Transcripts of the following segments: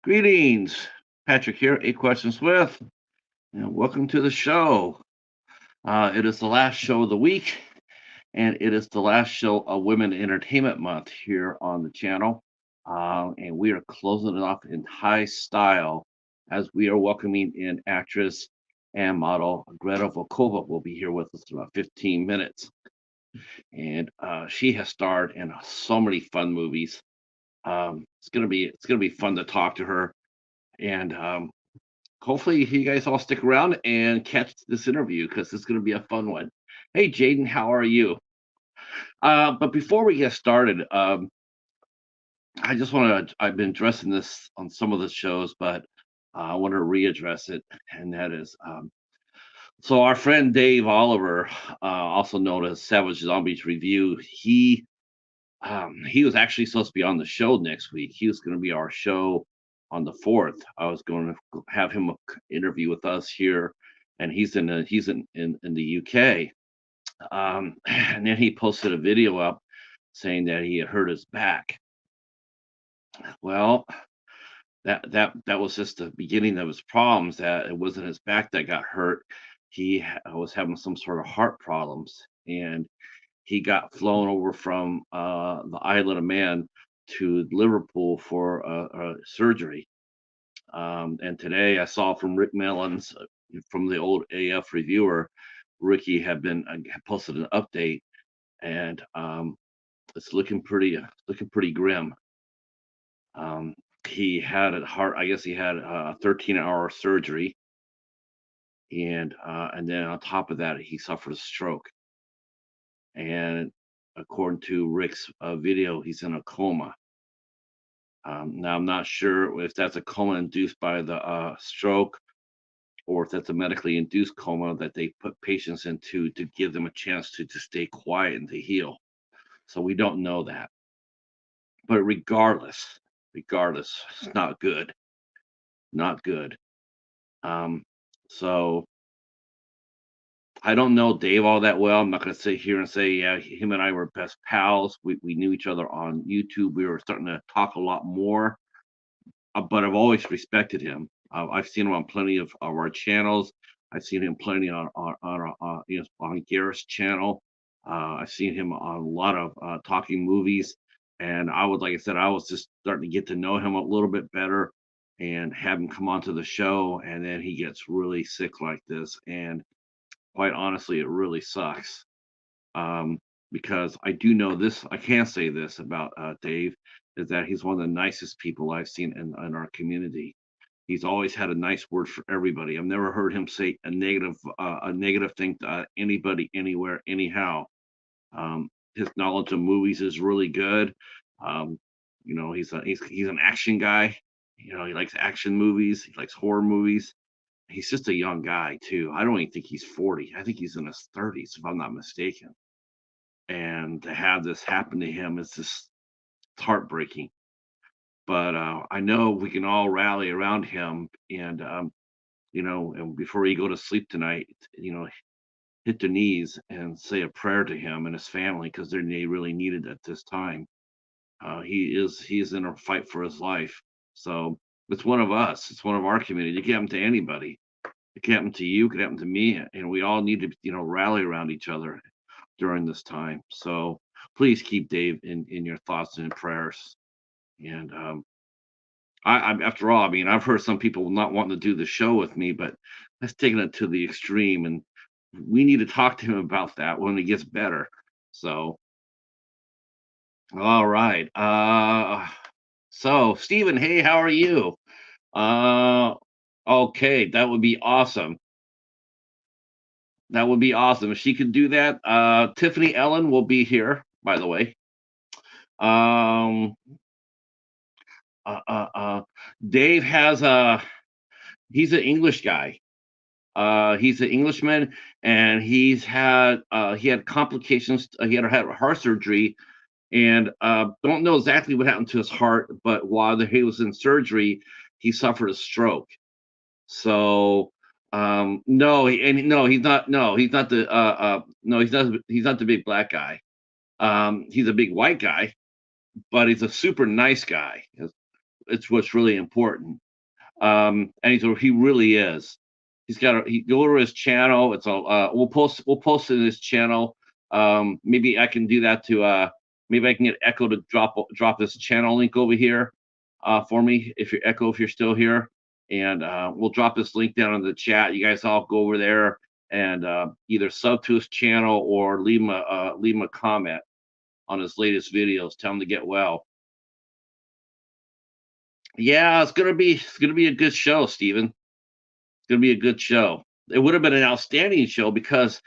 Greetings, Patrick here, Eight Questions With, and welcome to the show. It is the last show of the week, and it is the last show of Women Entertainment Month here on the channel. And we are closing it off in high style as we are welcoming in actress and model Greta Volkova will be here with us in about 15 minutes. And she has starred in so many fun movies. It's gonna be fun to talk to her, and hopefully you guys all stick around and catch this interview because it's going to be a fun one. Hey, Jaden, how are you? But before we get started, I just want to, I've been addressing this on some of the shows, but I want to readdress it. And that is, so our friend Dave Oliver, also known as Savage Zombies Review, he was actually supposed to be on the show next week. He was going to be our show on the 4th. I was going to have him interview with us here, and he's in the UK. And then he posted a video up saying that he had hurt his back. Well, that was just the beginning of his problems. That it wasn't his back that got hurt. Was having some sort of heart problems, and he got flown over from the Isle of Man to Liverpool for surgery. And today I saw from Rick Mellons, from the old AF reviewer, Ricky had posted an update, and it's looking pretty grim. He had I guess he had a 13-hour surgery, and then on top of that, he suffered a stroke. And according to Rick's video, he's in a coma. Now, I'm not sure if that's a coma induced by the stroke, or if that's a medically induced coma that they put patients into to give them a chance to stay quiet and to heal. So we don't know that. But regardless, it's not good. Not good. So I don't know Dave all that well. I'm not going to sit here and say, yeah, him and I were best pals. We knew each other on YouTube. We were starting to talk a lot more, but I've always respected him. I've seen him on plenty of our channels. I've seen him plenty on Garrett's channel. I've seen him on a lot of talking movies, and like I said, I was just starting to get to know him a little bit better, and have him come onto the show, and then he gets really sick like this, and quite honestly, it really sucks. Because I do know this, I can say this about Dave, is that he's one of the nicest people I've seen in our community. He's always had a nice word for everybody. I've never heard him say a negative thing to anybody, anywhere, anyhow. His knowledge of movies is really good. Um, he's an action guy. He likes action movies. He likes horror movies. He's just a young guy too. I don't even think he's 40. I think he's in his 30s, if I'm not mistaken. And to have this happen to him is just heartbreaking. But I know we can all rally around him, and and before you go to sleep tonight, hit their knees and say a prayer to him and his family, because they really need it at this time. He is in a fight for his life. So it's one of us. It's one of our community. It can happen to anybody. It can happen to you. It can happen to me. And we all need to, rally around each other during this time. So please keep Dave in your thoughts and prayers. And after all, I mean, I've heard some people not wanting to do the show with me, but that's taking it to the extreme. And we need to talk to him about that when he gets better. So, all right. So Stephen, hey, how are you? Uh, okay, that would be awesome. That would be awesome if she could do that. Tiffany Ellen will be here, by the way. Um, uh, uh, uh, Dave has he's an English guy. He's an Englishman, and he had complications. He had heart surgery, and don't know exactly what happened to his heart. But while he was in surgery, he suffered a stroke. So no, no, he's not. No, he's not the. No, he's not. He's not the big black guy. He's a big white guy, but he's a super nice guy. it's what's really important. And he really is. He's got he go to his channel. It's all we'll post it in his channel. Maybe I can do that to maybe I can get Echo to drop this channel link over here for me if you're Echo, if you're still here, and we'll drop this link down in the chat. You guys all go over there and either sub to his channel or leave him a comment on his latest videos. Tell him to get well. Yeah, it's gonna be a good show, Steven. It's gonna be a good show. It would have been an outstanding show because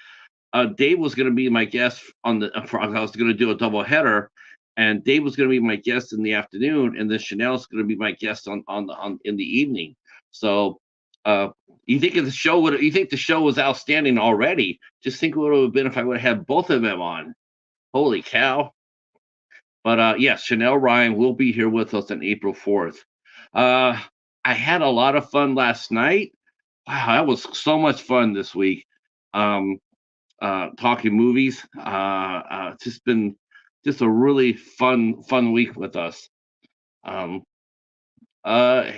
Dave was gonna be my guest on the. I was gonna do a double header, and Dave was gonna be my guest in the afternoon, and then Chanel's gonna be my guest on in the evening. So, uh, you think if the show would? You think the show was outstanding already? Just think what it would have been if I would have had both of them on. Holy cow! But yes, Chanel Ryan will be here with us on April 4th. Uh, I had a lot of fun last night. Wow, that was so much fun this week. Um, Talking movies. Just been just a really fun week with us. Um, uh,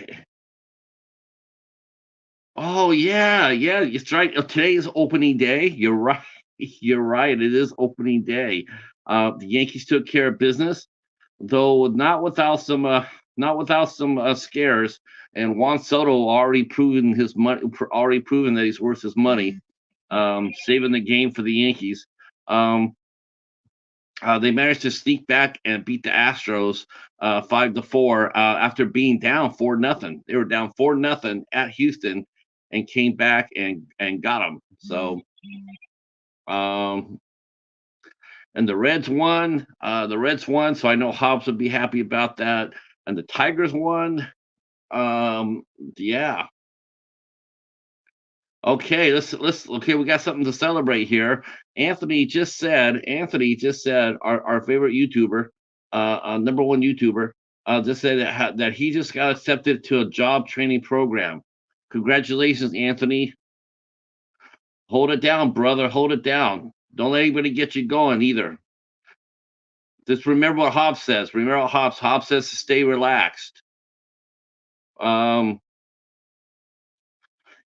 oh yeah, yeah, it's right. Today is opening day. You're right. You're right. It is opening day. The Yankees took care of business, though not without some scares. And Juan Soto already proven his money, already proven that he's worth his money, saving the game for the Yankees. Um, they managed to sneak back and beat the Astros 5-4 after being down 4-0. They were down 4-0 at Houston and came back and got them. So um, and the Reds won. The Reds won, so I know Hobbs would be happy about that. And the Tigers won. Um, yeah. Okay, let's okay, we got something to celebrate here. Anthony just said our favorite YouTuber, number one YouTuber, just said that he just got accepted to a job training program. Congratulations, Anthony. Hold it down, brother. Hold it down. Don't let anybody get you going either. Just remember what Hobbs says. Remember what Hobbs says to stay relaxed. Um,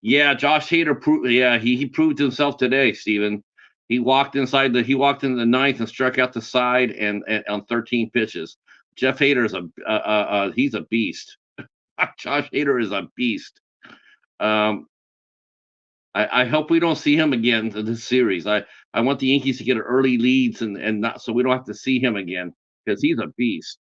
Yeah, Josh Hader proved. Yeah, he proved himself today, Steven. He walked into the ninth and struck out the side and on 13 pitches. Jeff Hader is he's a beast. Josh Hader is a beast. Um, I hope we don't see him again in this series. I want the Yankees to get early leads and not so we don't have to see him again because he's a beast.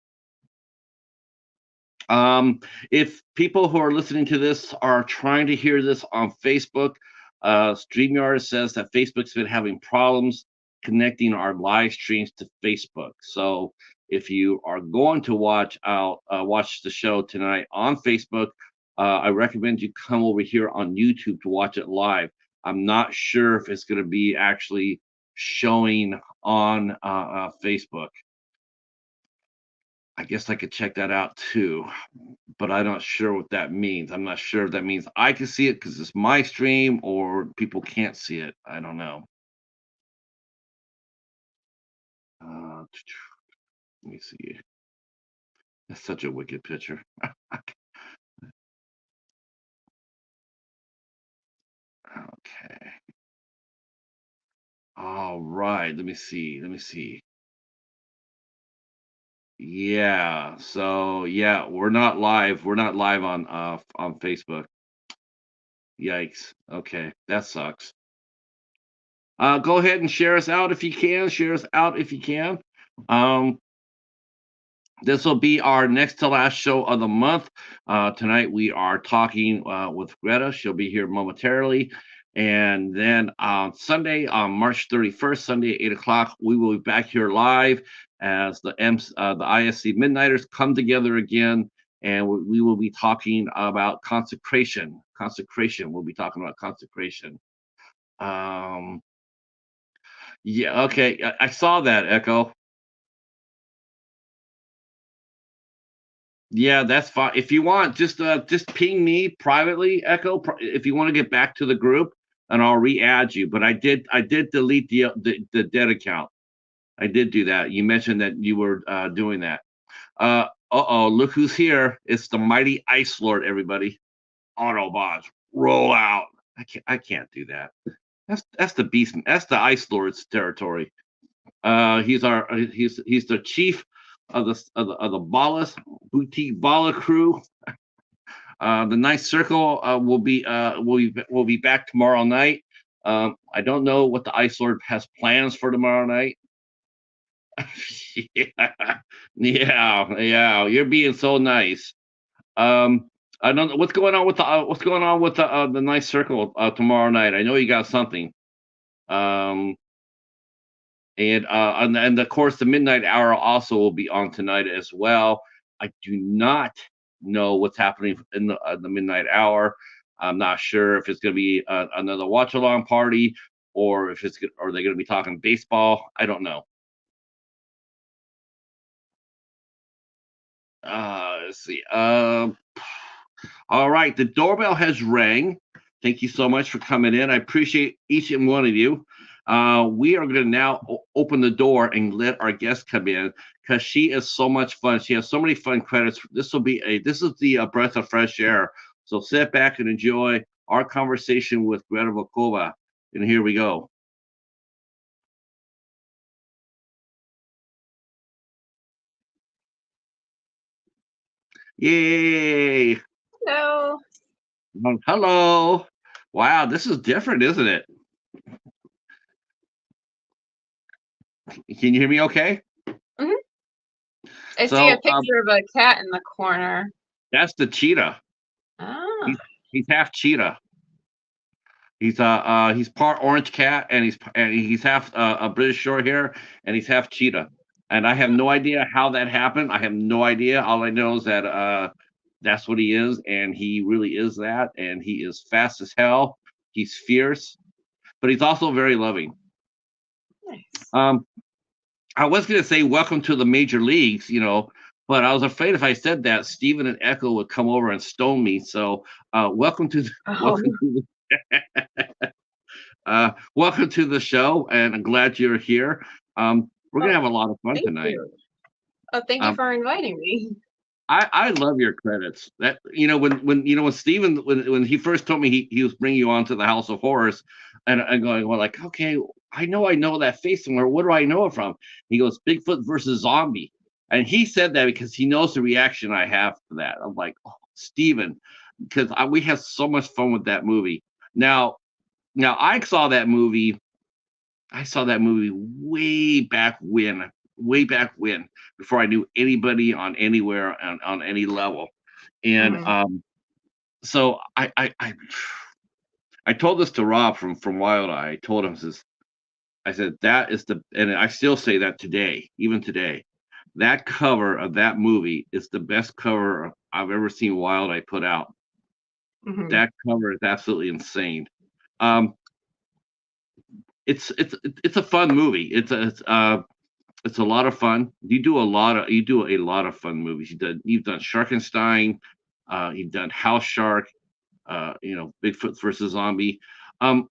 Um, if people who are listening to this are trying to hear this on Facebook, StreamYard says that Facebook's been having problems connecting our live streams to Facebook. So if you are going to watch the show tonight on Facebook, I recommend you come over here on YouTube to watch it live. I'm not sure if it's going to be actually showing on Facebook. I guess I could check that out too, but I'm not sure what that means. I'm not sure if that means I can see it because it's my stream or people can't see it. I don't know. Uh, let me see. That's such a wicked picture. Okay. All right. Let me see. Let me see. Yeah. So yeah, we're not live. We're not live on Facebook. Yikes. Okay, that sucks. Go ahead and share us out if you can. Share us out if you can. Um, This will be our next to last show of the month. Tonight we are talking with Greta. She'll be here momentarily. And then on Sunday, on March 31st, Sunday at 8 o'clock, we will be back here live as the ISC Midnighters come together again. And we will be talking about consecration. Consecration. We'll be talking about consecration. Um, yeah, okay. I saw that, Echo. Yeah, that's fine. If you want, just ping me privately, Echo, if you want to get back to the group, and I'll re-add you. But I did delete the dead account. I did do that. You mentioned that you were doing that. Uh-oh, look who's here. It's the mighty Ice Lord, everybody. Autobots, roll out. I can't do that. That's the beast. That's the Ice Lord's territory. He's the chief of the Ballas boutique Balla crew. The Ninth Circle will be back tomorrow night. I don't know what the Ice Lord has plans for tomorrow night. Yeah, yeah. You're being so nice. Um, I don't know what's going on with the Ninth Circle tomorrow night. I know you got something. Um, and of course the midnight hour also will be on tonight as well. I do not know what's happening in the midnight hour. I'm not sure if it's going to be another watch along party, or if or they're going to be talking baseball. I don't know. Let's see. All right, the doorbell has rang. Thank you so much for coming in. I appreciate each and one of you. We are going to now open the door and let our guest come in, because she is so much fun. She has so many fun credits. This is the breath of fresh air. So sit back and enjoy our conversation with Greta Volkova. And here we go. Yay! Hello. Hello. Wow, this is different, isn't it? Can you hear me okay? hmm I see a So picture of a cat in the corner. that's the cheetah. Ah. He's half cheetah. He's part orange cat, and he's half a British short hair, and he's half cheetah. And I have no idea how that happened. I have no idea. All I know is that that's what he is, and he really is that. And he is fast as hell. He's fierce, but he's also very loving. Nice. Um, I was going to say welcome to the major leagues, but I was afraid if I said that, Steven and Echo would come over and stone me. So welcome to Oh, welcome to welcome to the show, and I'm glad you're here. We're gonna well, have a lot of fun thank tonight. you. Oh, thank you Um, for inviting me. I love your credits. That when Steven when he first told me he was bringing you on to the House of Horrors, and I'm going, well, like, okay, I know that face somewhere. What do I know it from? He goes, Bigfoot versus zombie, and he said that because he knows the reaction I have to that. I'm like, oh, Steven, because we had so much fun with that movie. Now, now I saw that movie way back when, before I knew anybody on anywhere on any level. And hmm so I told this to Rob from Wild Eye. I told him, I said, that is and I still say that today, even today, that cover of that movie is the best cover I've ever seen Wild Eye put out. hmm That cover is absolutely insane. Um, it's a fun movie. It's a lot of fun. You do a lot of fun movies. You've done Sharkenstein, you've done House Shark, Bigfoot versus Zombie. Um,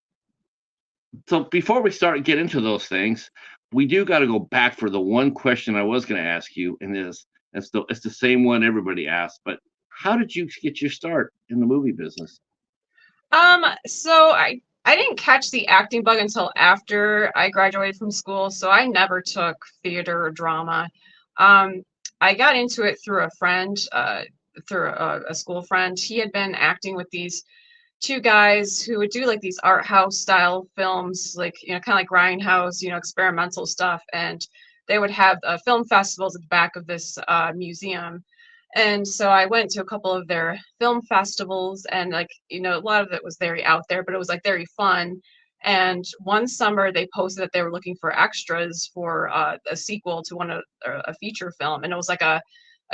so before we get into those things, we do got to go back for the one question I was going to ask you, and it's the same one everybody asks. But how did you get your start in the movie business? So I didn't catch the acting bug until after I graduated from school, so I never took theater or drama. Um, I got into it through a friend, through a school friend. He had been acting with these two guys who would do like these art house style films, like kind of like Grindhouse, experimental stuff, and they would have film festivals at the back of this museum. And so I went to a couple of their film festivals, and like a lot of it was very out there, but it was like very fun. And one summer they posted that they were looking for extras for a sequel to a feature film, and it was like a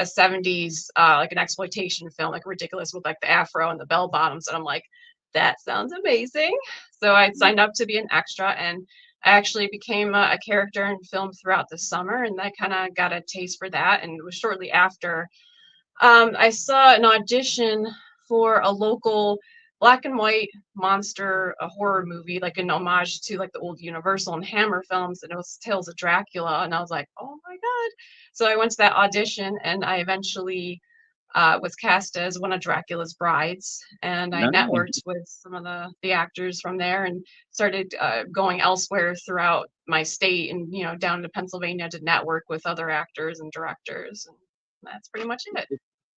70s like an exploitation film, like ridiculous, with like the afro and the bell bottoms. And I'm like, that sounds amazing. So I signed up to be an extra, and I actually became a character in film throughout the summer, and I kind of got a taste for that. And it was shortly after I saw an audition for a local black and white monster, a horror movie, like an homage to like the old Universal and Hammer films, and it was Tales of Dracula, and I was like, oh my god! So I went to that audition, and I eventually was cast as one of Dracula's brides, and I Nice. networked with some of the actors from there, and started going elsewhere throughout my state, and down to Pennsylvania to network with other actors and directors, and that's pretty much it.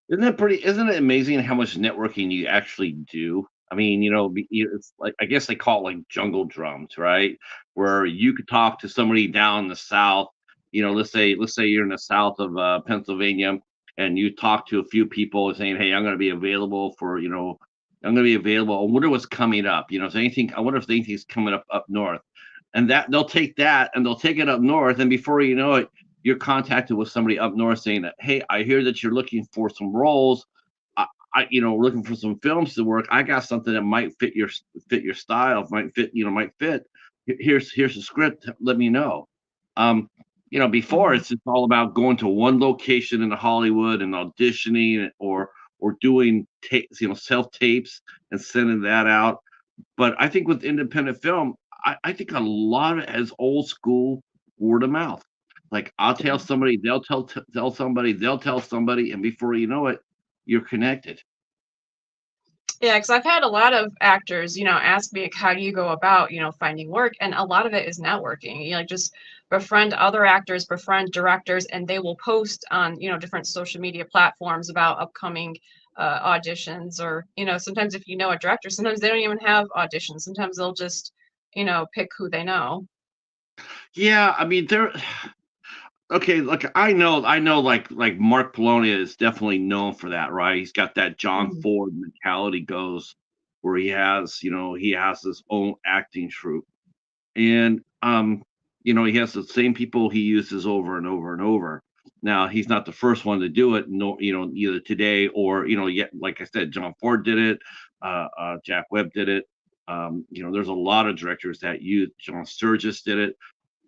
Isn't it amazing how much networking you actually do? I mean, it's like, I guess they call it like jungle drums, right? Where you could talk to somebody down in the south, let's say you're in the south of Pennsylvania, and you talk to a few people saying, "Hey, I'm going to be available I'm going to be available. I wonder what's coming up. Is anything? I wonder if anything's coming up north." And that they'll take that and they'll take it up north, and before you know it, you're contacted with somebody up north saying that, "Hey, I hear that you're looking for some roles. Looking for some films to work. I got something that might fit your style, might fit. Here's the script. Let me know." Before Mhm. it's just all about going to one location in Hollywood and auditioning, or doing tapes, self tapes and sending that out. But I think with independent film, I think a lot of it is old school word of mouth. Like, I'll tell somebody, they'll tell somebody, they'll tell somebody, and before you know it, you're connected. Yeah, because I've had a lot of actors, ask me like, how do you go about, finding work, and a lot of it is networking. Like just befriend other actors, befriend directors, and they will post on, different social media platforms about upcoming auditions, or sometimes if you know a director, sometimes they don't even have auditions. Sometimes they'll just, pick who they know. Yeah, I mean, okay, look, I know, like Mark Polonia is definitely known for that, right? He's got that John Mhm. Ford mentality goes, where he has his own acting troupe. And he has the same people he uses over and over and over. Now, he's not the first one to do it, no, either today or, yet, like I said, John Ford did it, Jack Webb did it. There's a lot of directors that use John Sturgis did it,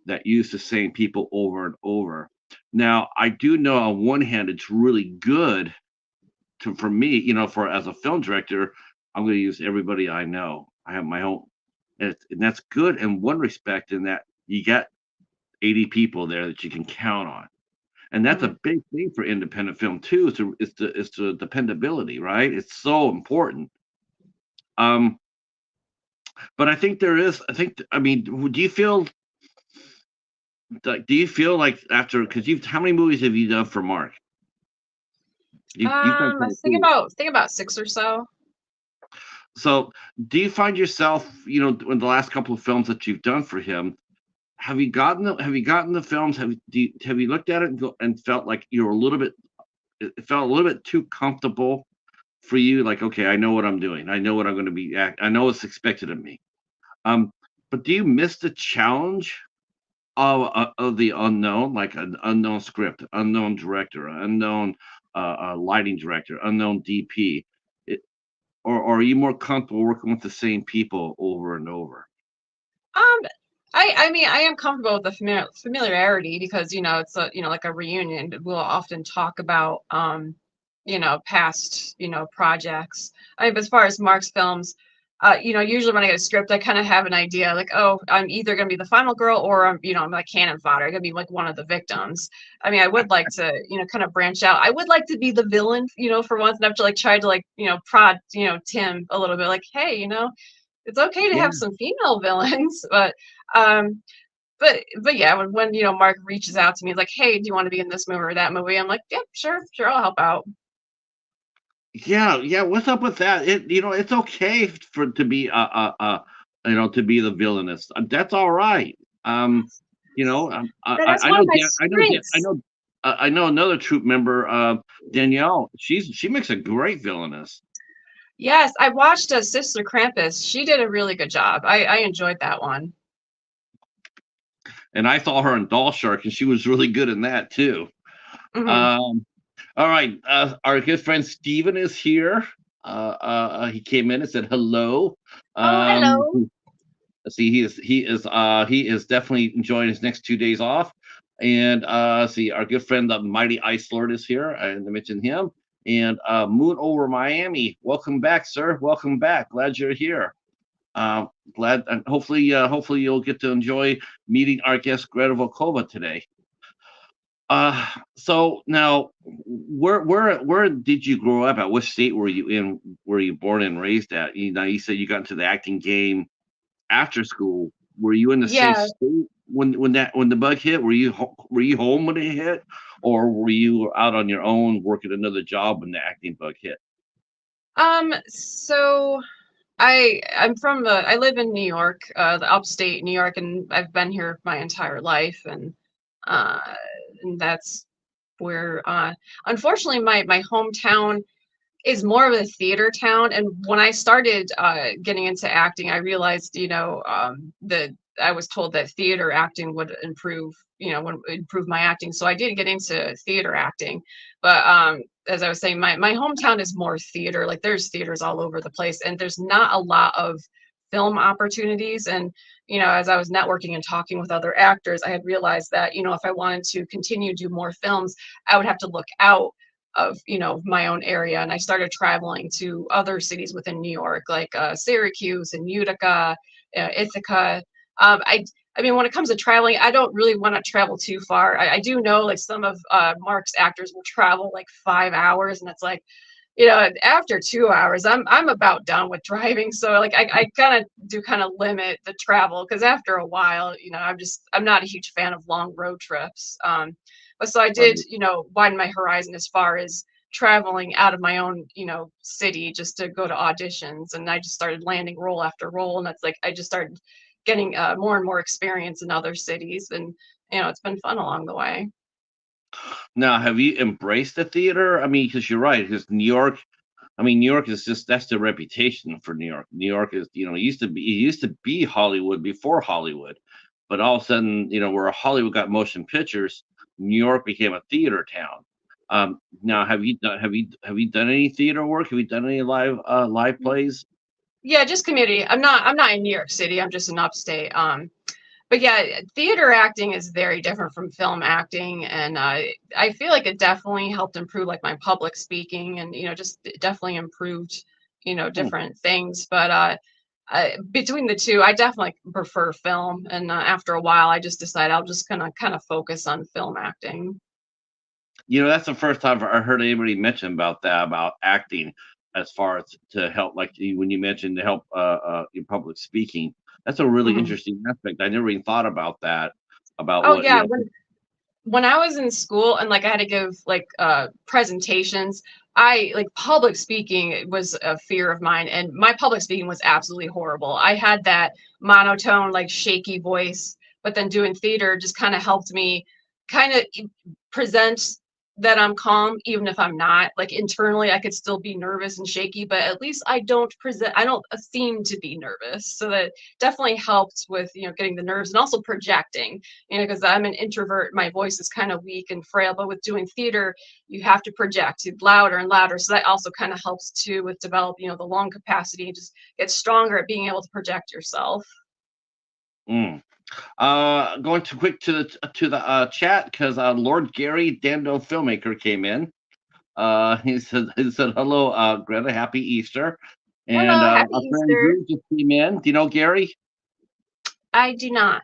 that use the same people over and over. Now, I do know on one hand it's really good for me, for as a film director, I'm going to use everybody I know. I have my own, and that's good in one respect, in that you got 80 people there that you can count on. And that's Mhm. a big thing for independent film too, is the dependability, right? It's so important. Um, but I mean, do you feel like after, because how many movies have you done for Mark? You've done I quite a few. think about six or so. So, do you find yourself, in the last couple of films that you've done for him, have you gotten the films, have you looked at it and felt like you're a little bit it felt a little bit too comfortable for you? Like, okay, I know what I'm doing. I know what I'm going to I know what's expected of me. Um, but do you miss the challenge of the unknown, like an unknown script, unknown director, unknown lighting director, unknown DP? It, or are you more comfortable working with the same people over and over? Um, I mean, I am comfortable with the familiarity, because it's a like a reunion. We'll often talk about past projects. I mean, but as far as Mark's films, usually when I get a script, I kind of have an idea, like, oh, I'm either gonna be the final girl, or I'm like cannon fodder. I'm gonna be like one of the victims. I mean, I would like to kind of branch out. I would like to be the villain, for once, and have to like try to like prod Tim a little bit, like, hey, it's okay to have Yeah. some female villains, um, but yeah, when Mark reaches out to me, like, hey, do you want to be in this movie or that movie? I'm like, yeah, sure, sure, I'll help out. Yeah, yeah. What's up with that? It's okay to be the villainous. That's all right. That's I one know of my Dan. strengths. I know another troop member, Danielle. She makes a great villainess, Yes, I watched Sister Krampus. She did a really good job. I enjoyed that one. and I saw her in Doll Shark, and she was really good in that too. Hmm. Um, all right, our good friend Steven is here. He came in and said hello. Oh, Um, hello. See, he is definitely enjoying his next 2 days off. And see, our good friend the Mighty Ice Lord is here. I mentioned him. And Moon over Miami, welcome back, sir. Welcome back. Glad you're here. Uh, glad, and hopefully you'll get to enjoy meeting our guest Greta Volkova today. Uh, so now, where did you grow up at? What state were you in? Were you born and raised at? You said you got into the acting game after school. Were you in the same Yeah. state when the bug hit? Were you home when it hit, or were you out on your own working another job when the acting bug hit? So I'm from I live in New York, the upstate New York, and I've been here my entire life, uh, and that's where, unfortunately, my hometown is more of a theater town. And when I started getting into acting, I realized, that I was told that theater acting would improve, would improve my acting. So I did get into theater acting. But as I was saying, my hometown is more theater. Like there's theaters all over the place, and there's not a lot of film opportunities. And as I was networking and talking with other actors, I had realized that if I wanted to continue to do more films, I would have to look out of my own area, and I started traveling to other cities within New York, like Syracuse and Utica, Ithaca. I mean, when it comes to traveling, I don't really want to travel too far. I do know like some of Mark's actors will travel like 5 hours, and it's like, after 2 hours, I'm about done with driving. So like I kind of limit the travel, because after a while, I'm not a huge fan of long road trips. But so I did, Right. widen my horizon as far as traveling out of my own, city, just to go to auditions. And I just started landing role after role. And that's like, I just started getting more and more experience in other cities. And, it's been fun along the way. Now, have you embraced the theater? I mean, because you're right, because New York. I mean, New York is just that's the reputation for New York. New York is, it used to be Hollywood before Hollywood, but all of a sudden, where Hollywood got motion pictures, New York became a theater town. Now, have you done any theater work? Have you done any live plays? Yeah, just community. I'm not in New York City. I'm just in upstate. But yeah, theater acting is very different from film acting, and I feel like it definitely helped improve like my public speaking, and just it definitely improved Hmm. different things. But between the two, I definitely prefer film, and after a while, I just decided I'll just gonna kind of focus on film acting. That's the first time I heard anybody mention about that, about acting, as far as to help, like when you mentioned to help in public speaking. That's a really Mhm. interesting aspect. I never even thought about that. About Oh what yeah, when I was in school and like I had to give like presentations, I like public speaking was a fear of mine, and my public speaking was absolutely horrible. I had that monotone, like shaky voice, but then doing theater just kind of helped me kind of present that I'm calm, even if I'm not. Like internally, I could still be nervous and shaky, but at least I don't seem to be nervous. So that definitely helped with, getting the nerves and also projecting, because I'm an introvert. My voice is kind of weak and frail, but with doing theater, you have to project louder and louder. So that also kind of helps too with develop, the lung capacity, and just get stronger at being able to project yourself. mm. Going too quick to the chat because Lord Gary Dando filmmaker came in. He said hello, Greta, happy Easter, and Hello, happy our friend Easter. Drew just came in. Do you know Gary? I do not.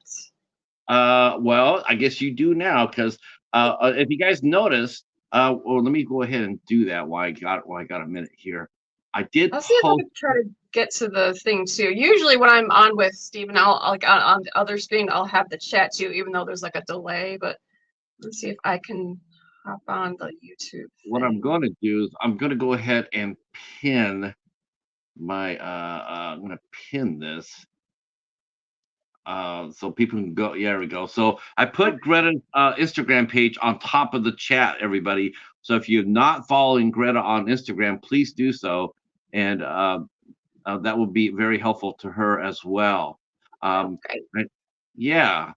Well, I guess you do now because if you guys noticed, well, let me go ahead and do that while I got a minute here. I did I'll see if I post. can try to get to the thing too. Usually when I'm on with Steven, I'll like on the other screen, I'll have the chat too, even though there's like a delay. But let's see if I can hop on the YouTube What I'm thing. going to do is I'm going to go ahead and pin my. I'm going to pin this so people can go. Yeah, there we go. So I put Greta's Instagram page on top of the chat, everybody. So if you're not following Greta on Instagram, please do so, and that will be very helpful to her as well. Oh, Um, great. right- yeah.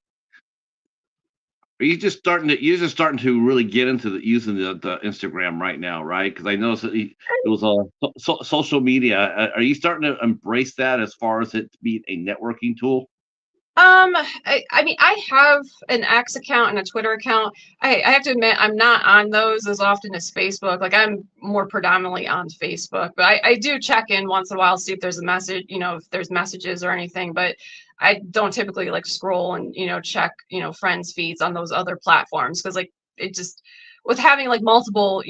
Are you just starting to really get into using the Instagram right now, right? Because I know it was a social media. Are you starting to embrace that as far as it being a networking tool? I mean, I have an X account and a Twitter account. I have to admit, I'm not on those as often as Facebook. Like, I'm more predominantly on Facebook, but I do check in once in a while, see if there's a message, if there's messages or anything. But I don't typically like scroll and, check, friends' feeds on those other platforms because, like, it just, with having like multiple,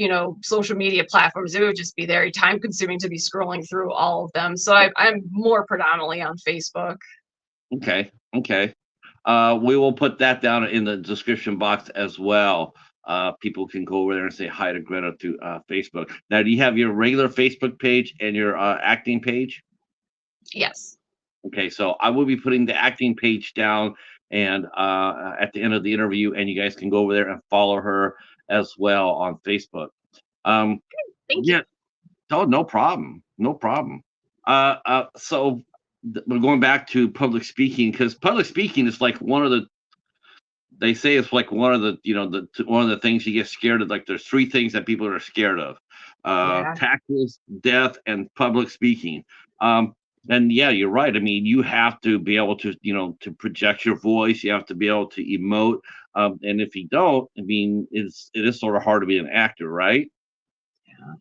social media platforms, it would just be very time consuming to be scrolling through all of them. So I'm more predominantly on Facebook. Okay, okay. We will put that down in the description box as well. People can go over there and say hi to Greta through Facebook. Now, do you have your regular Facebook page and your acting page? Yes. Okay, so I will be putting the acting page down and at the end of the interview, and you guys can go over there and follow her as well on Facebook. Um, Thank you. yeah, oh, no problem, no problem. So we're going back to public speaking because public speaking is like one of the they say it's like one of the one of the things you get scared of. Like there's three things that people are scared of: Yeah. taxes, death, and public speaking. Um, and yeah, you're right. I mean, you have to be able to to project your voice. You have to be able to emote. And if you don't, I mean, it is sort of hard to be an actor, right? Yeah.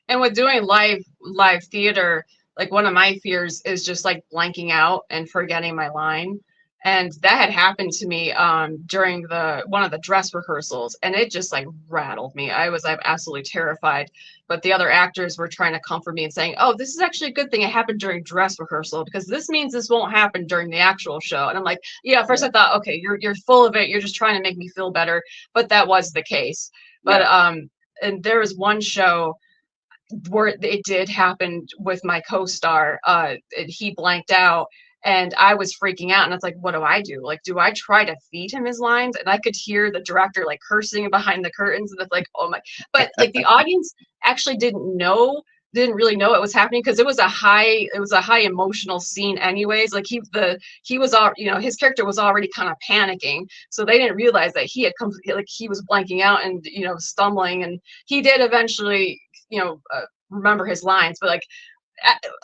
And with doing live theater, like one of my fears is just like blanking out and forgetting my line. And that had happened to me during the one of the dress rehearsals, and it just like rattled me. I'm absolutely terrified. But the other actors were trying to comfort me and saying, "Oh, this is actually a good thing it happened during dress rehearsal because this means this won't happen during the actual show." And I'm like, "Yeah." At first, Yeah. I thought, "Okay, you're full of it. You're just trying to make me feel better." But that was the case. But Yeah. and there was one show where it did happen with my co-star. He blanked out and I was freaking out and it's like, what do I do? Like, do I try to feed him his lines? And I could hear the director like cursing behind the curtains and it's like, oh my, but like the audience actually didn't really know it was happening because it was a high emotional scene anyways. Like he was all, his character was already kind of panicking, so they didn't realize that he had come, like he was blanking out and stumbling, and he did eventually remember his lines, but like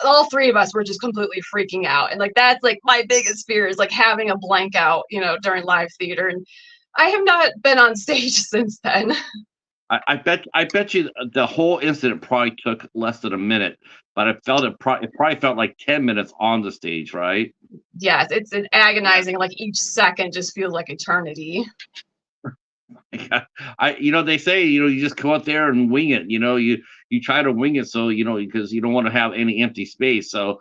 all three of us were just completely freaking out, and like that's like my biggest fear is like having a blank out during live theater, and I have not been on stage since then. I bet you the whole incident probably took less than a minute, but it probably felt like 10 minutes on the stage, right? Yes, it's an Yeah. agonizing, like each second just feels like eternity. They say, you just go out there and wing it. You try to wing it, so because you don't want to have any empty space. So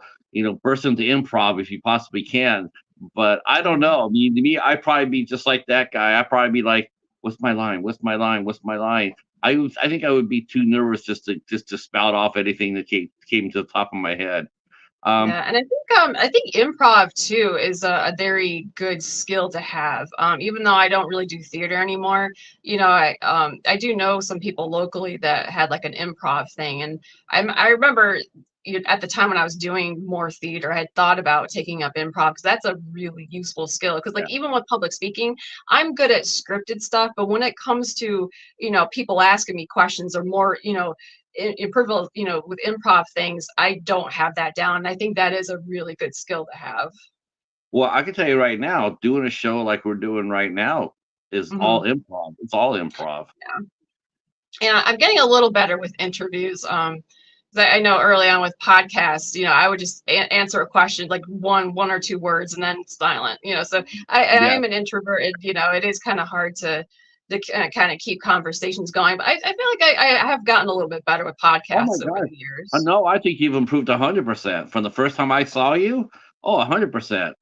burst into improv if you possibly can. But I don't know. I mean, to me, I'd probably be just like that guy. I'd probably be like, "What's my line? What's my line? What's my line?" I think I would be too nervous just to spout off anything that came to the top of my head. Um, Yeah, and I think improv too is a very good skill to have. Even though I don't really do theater anymore, I do know some people locally that had like an improv thing, and I remember at the time when I was doing more theater, I had thought about taking up improv because that's a really useful skill. Because like yeah. even with public speaking, I'm good at scripted stuff, but when it comes to people asking me questions or more improve, with improv things, I don't have that down. And I think that is a really good skill to have. Well, I can tell you right now, doing a show like we're doing right now is all Hmm. improv. It's all improv. Yeah. And I'm getting a little better with interviews. 'Cause I know early on with podcasts, I would just answer a question like one or two words and then silent. So I Yeah. am an introvert. It is kind of hard to kind of keep conversations going. But I feel like I have gotten a little bit better with Oh my podcasts over gosh. the years. No, I think you've improved 100% from the first time I saw you. Oh, 100%.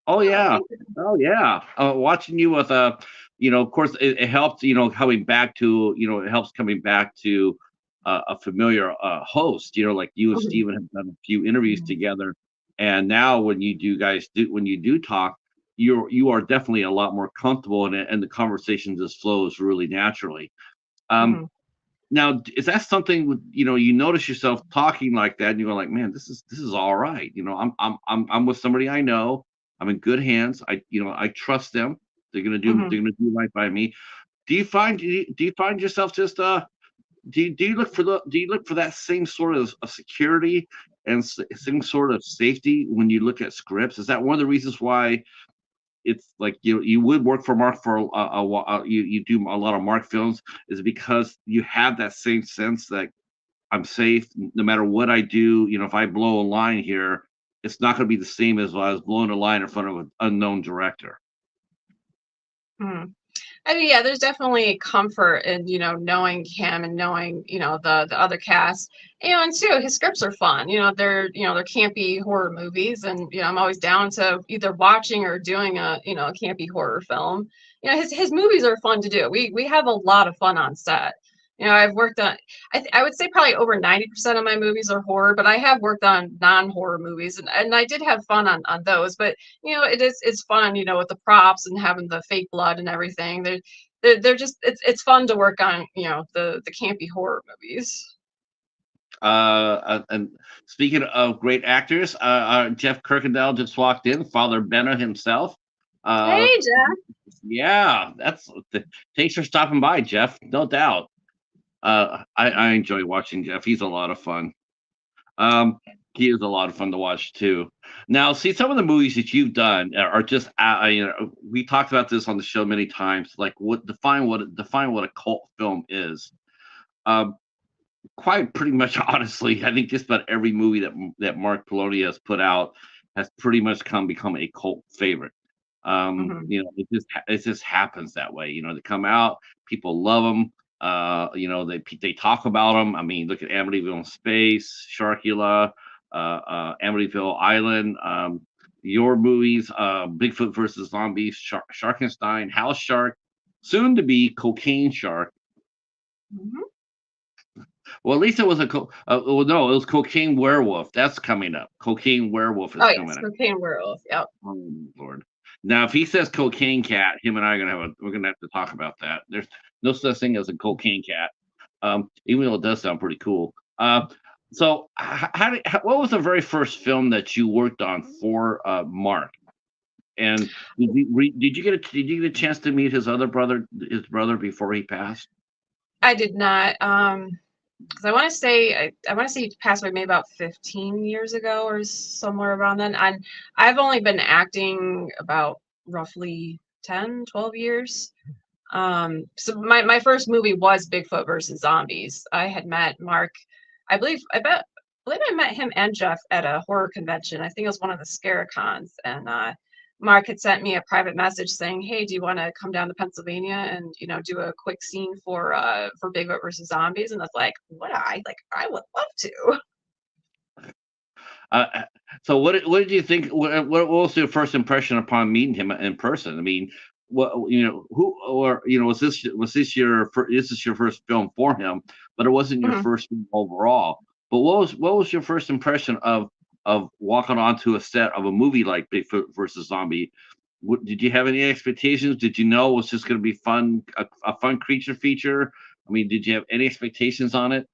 Oh Oh, yeah. thank you. Oh yeah. Watching you with of course, it helps. Coming back to, it helps coming back to a familiar host. Like you and Mhm. Steven have done a few interviews Mhm. together, and now when you do talk, you are definitely a lot more comfortable in it, and the conversation just flows really naturally. Um, Mhm. Now, is that something you notice yourself talking like that, and you go like, "Man, this is all right." I'm with somebody I know. I'm in good hands. I trust them. Mhm. They're gonna do right by me. Do you find yourself just do you look for that same sort of security and same sort of safety when you look at scripts? Is that one of the reasons why it's like you would work for Mark for a while. You do a lot of Mark films is because you have that same sense that I'm safe no matter what I do. If I blow a line here, it's not going to be the same as if I was blowing a line in front of an unknown director. Hmm. I mean, yeah, there's definitely comfort in, knowing him and knowing, the other cast. And too, his scripts are fun. They're campy horror movies, and I'm always down to either watching or doing a campy horror film. His movies are fun to do. We have a lot of fun on set. I've worked on, I would say probably over 90% of my movies are horror, but I have worked on non-horror movies, and I did have fun on those. But it's fun, with the props and having the fake blood and everything. They're just it's fun to work on, the campy horror movies. And speaking of great actors, Jeff Kirkendall just walked in, Father Benna himself. Hey, Jeff. Yeah, thanks for stopping by, Jeff. No doubt. I enjoy watching Jeff. He's a lot of fun. He is a lot of fun to watch too. Now, see, some of the movies that you've done are just, we talked about this on the show many times. Like, define what a cult film is. Quite pretty much, honestly, I think just about every movie that Mark Polonia has put out has pretty much become a cult favorite. It just happens that way. They come out, people love them. They talk about them. I mean, look at Amityville in Space, Sharkula, Amityville Island, your movies, Bigfoot versus Zombies, Sharkenstein, House Shark, soon to be Cocaine Shark. Mm-hmm. Well, at least it was well, no, it was Cocaine Werewolf. That's coming up. Cocaine Werewolf is coming up. Cocaine Werewolf. Yep. Oh Lord. Now, if he says Cocaine Cat, him and I we're gonna have to talk about that. There's no such thing as a Cocaine Cat, even though it does sound pretty cool. So, what was the very first film that you worked on for Mark? And did you get a chance to meet his brother before he passed? I did not. Because I want to say he passed away maybe about 15 years ago or somewhere around then. And I've only been acting about roughly 10, 12 years. So my first movie was Bigfoot versus Zombies. I had met Mark, I believe I met him and Jeff at a horror convention. I think it was one of the Scaricons, and Mark had sent me a private message saying, "Hey, do you want to come down to Pennsylvania and do a quick scene for Bigfoot versus Zombies?" And I was like, I would love to. So what did you think? What was your first impression upon meeting him in person? I mean, who or was this your first film for him? But it wasn't your first film overall. But what was your first impression of walking onto a set of a movie like Bigfoot versus Zombie? Did you have any expectations? Did you know it was just going to be fun, a fun creature feature? I mean, did you have any expectations on it?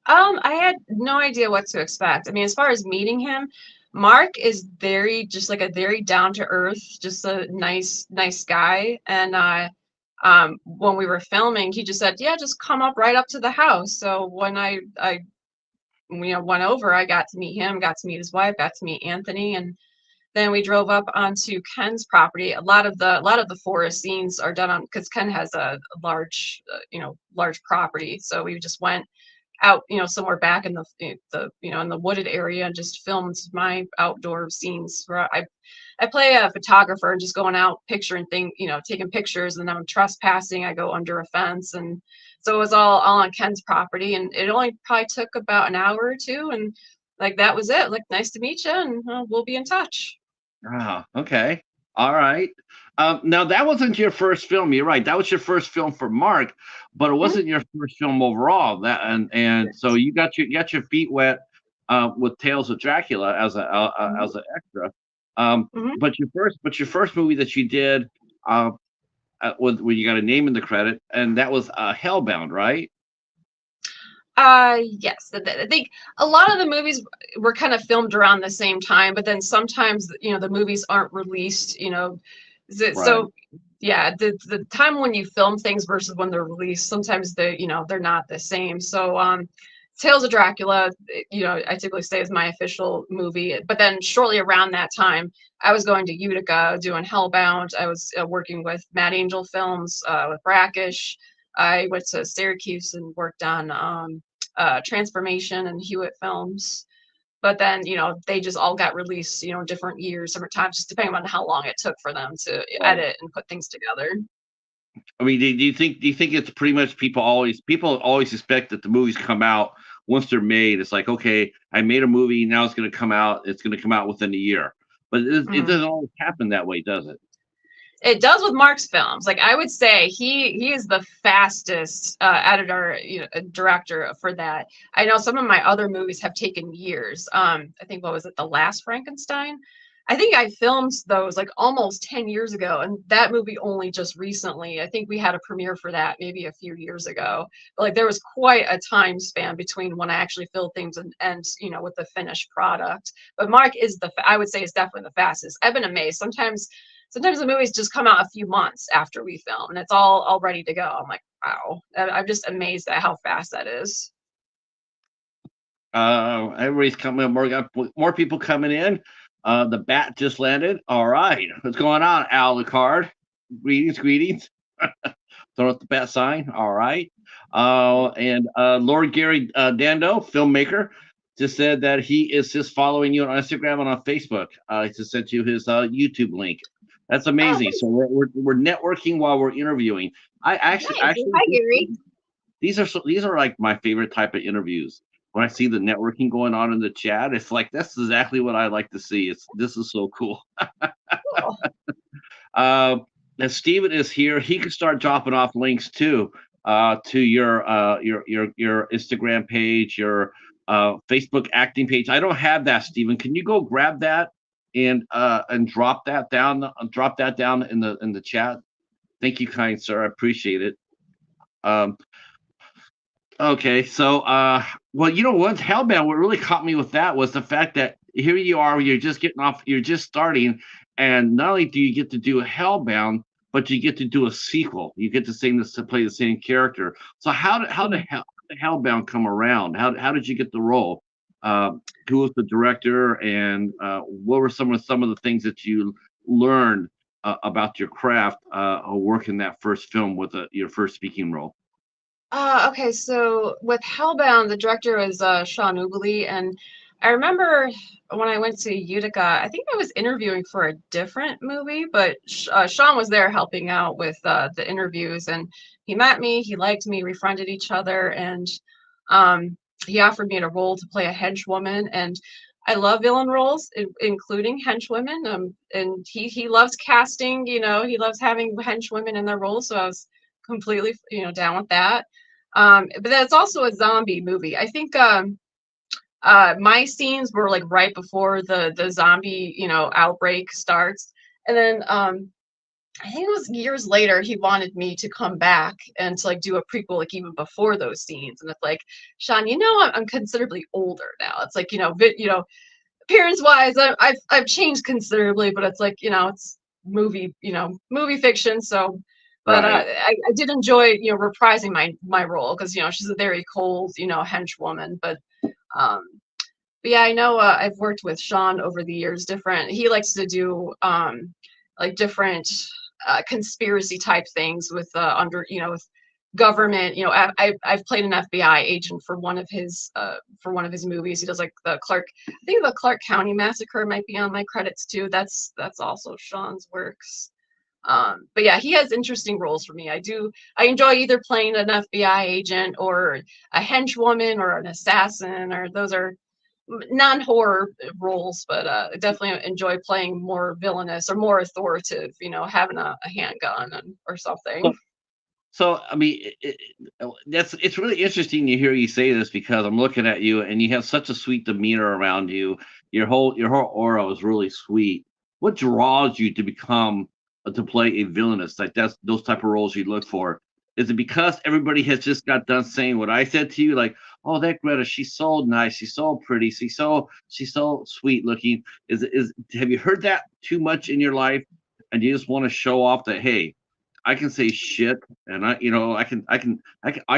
I had no idea what to expect. I mean, as far as meeting him, Mark is just like a very down to earth, just a nice guy. And when we were filming, he just said, "Yeah, just come right up to the house." So when I went over, I got to meet him, got to meet his wife, got to meet Anthony, and then we drove up onto Ken's property. A lot of the forest scenes are done on, because Ken has a large property. So we just went out, somewhere back in the in the wooded area and just filmed my outdoor scenes where I play a photographer and just going out picturing taking pictures, and then I'm trespassing. I go under a fence, and so it was all on Ken's property, and it only probably took about an hour or two, and like that was it. Like, nice to meet you, and we'll be in touch. Ah, okay. All right. Now that wasn't your first film. You're right. That was your first film for Mark, but it wasn't your first film overall. So you got your feet wet with Tales of Dracula as an extra. But your first movie that you did, when you got a name in the credit, and that was Hellbound, right? Yes. I think a lot of the movies were kind of filmed around the same time, but then sometimes the movies aren't released. So yeah, the time when you film things versus when they're released, sometimes they're not the same. So Tales of Dracula, I typically say is my official movie. But then shortly around that time, I was going to Utica doing Hellbound. I was working with Mad Angel Films with Brackish. I went to Syracuse and worked on Transformation and Hewitt Films. But then, they just all got released, different years, different times, just depending on how long it took for them to Right. edit and put things together. I mean, do you think it's pretty much people always expect that the movies come out once they're made? It's like, okay, I made a movie, now it's going to come out. It's going to come out within a year, but it Mhm. doesn't always happen that way, does it? It does with Mark's films. Like I would say, he is the fastest editor, director for that. I know some of my other movies have taken years. I think what was it, The Last Frankenstein? I think I filmed those like almost 10 years ago, and that movie only just recently. I think we had a premiere for that maybe a few years ago. But like there was quite a time span between when I actually filmed things and with the finished product. But Mark is I would say is definitely the fastest. I've been amazed. Sometimes the movies just come out a few months after we film and it's all ready to go. I'm like, wow. I'm just amazed at how fast that is. Everybody's coming. More people coming in. The bat just landed. All right, what's going on, Al Licard? Greetings, greetings. Throw up the bat sign. All right. And Lord Gary Dando, filmmaker, just said that he is just following you on Instagram and on Facebook. He just sent you his YouTube link. That's Oh, amazing. So we're networking while we're interviewing. I nice. actually Hi, Gary. these are like my favorite type of interviews. When I see the networking going on in the chat, it's like that's exactly what I like to see. This is so cool. Cool. Uh, and Steven is here. He can start dropping off links too to your Instagram page, your Facebook acting page. I don't have that, Steven. Can you go grab that and drop that down in the chat? Thank you, kind sir. I appreciate it. Um, Okay, so well, you know what, Hellbound, what really caught me with that was the fact that here you are, you're just getting off, you're just starting, and not only do you get to do a Hellbound, but you get to do a sequel. You get to sing this to play the same character. So how did Hellbound come around? How did you get the role? Who was the director, and what were some of the things that you learned about your craft working that first film with your first speaking role? Okay, so with Hellbound, the director was Sean Ubeli, and I remember when I went to Utica, I think I was interviewing for a different movie, but Sean was there helping out with the interviews, and he met me, he liked me, we friended each other, and um, he offered me a role to play a henchwoman, and I love villain roles, including henchwomen, and he loves casting, he loves having henchwomen in their roles, so I was completely, down with that. But that's also a zombie movie. I think my scenes were like right before the zombie, outbreak starts. And then I think it was years later he wanted me to come back and to like do a prequel like even before those scenes. And it's like, Sean, I'm considerably older now. It's like, appearance wise, I've changed considerably, but it's like, it's movie, movie fiction. So but Right. I did enjoy, reprising my role because she's a very cold, henchwoman. Um, but yeah, I know I've worked with Sean over the years. He likes to do like different conspiracy type things with with government. I've played an FBI agent for one of his movies. He does like the Clark. I think the Clark County Massacre might be on my credits too. That's also Sean's works. But yeah, he has interesting roles for me. I enjoy either playing an FBI agent or a henchwoman or an assassin, or those are non-horror roles, but I definitely enjoy playing more villainous or more authoritative, having a handgun or something. So I mean, it's really interesting to hear you say this because I'm looking at you and you have such a sweet demeanor around you. Your whole aura is really sweet. What draws you to become to play a villainous? Like that's those type of roles you look for. Is it because everybody has just got done saying what I said to you? Like, oh, that Greta, she's so nice, she's so pretty, she's so sweet looking. Is have you heard that too much in your life, and you just want to show off that hey? I can say shit, and I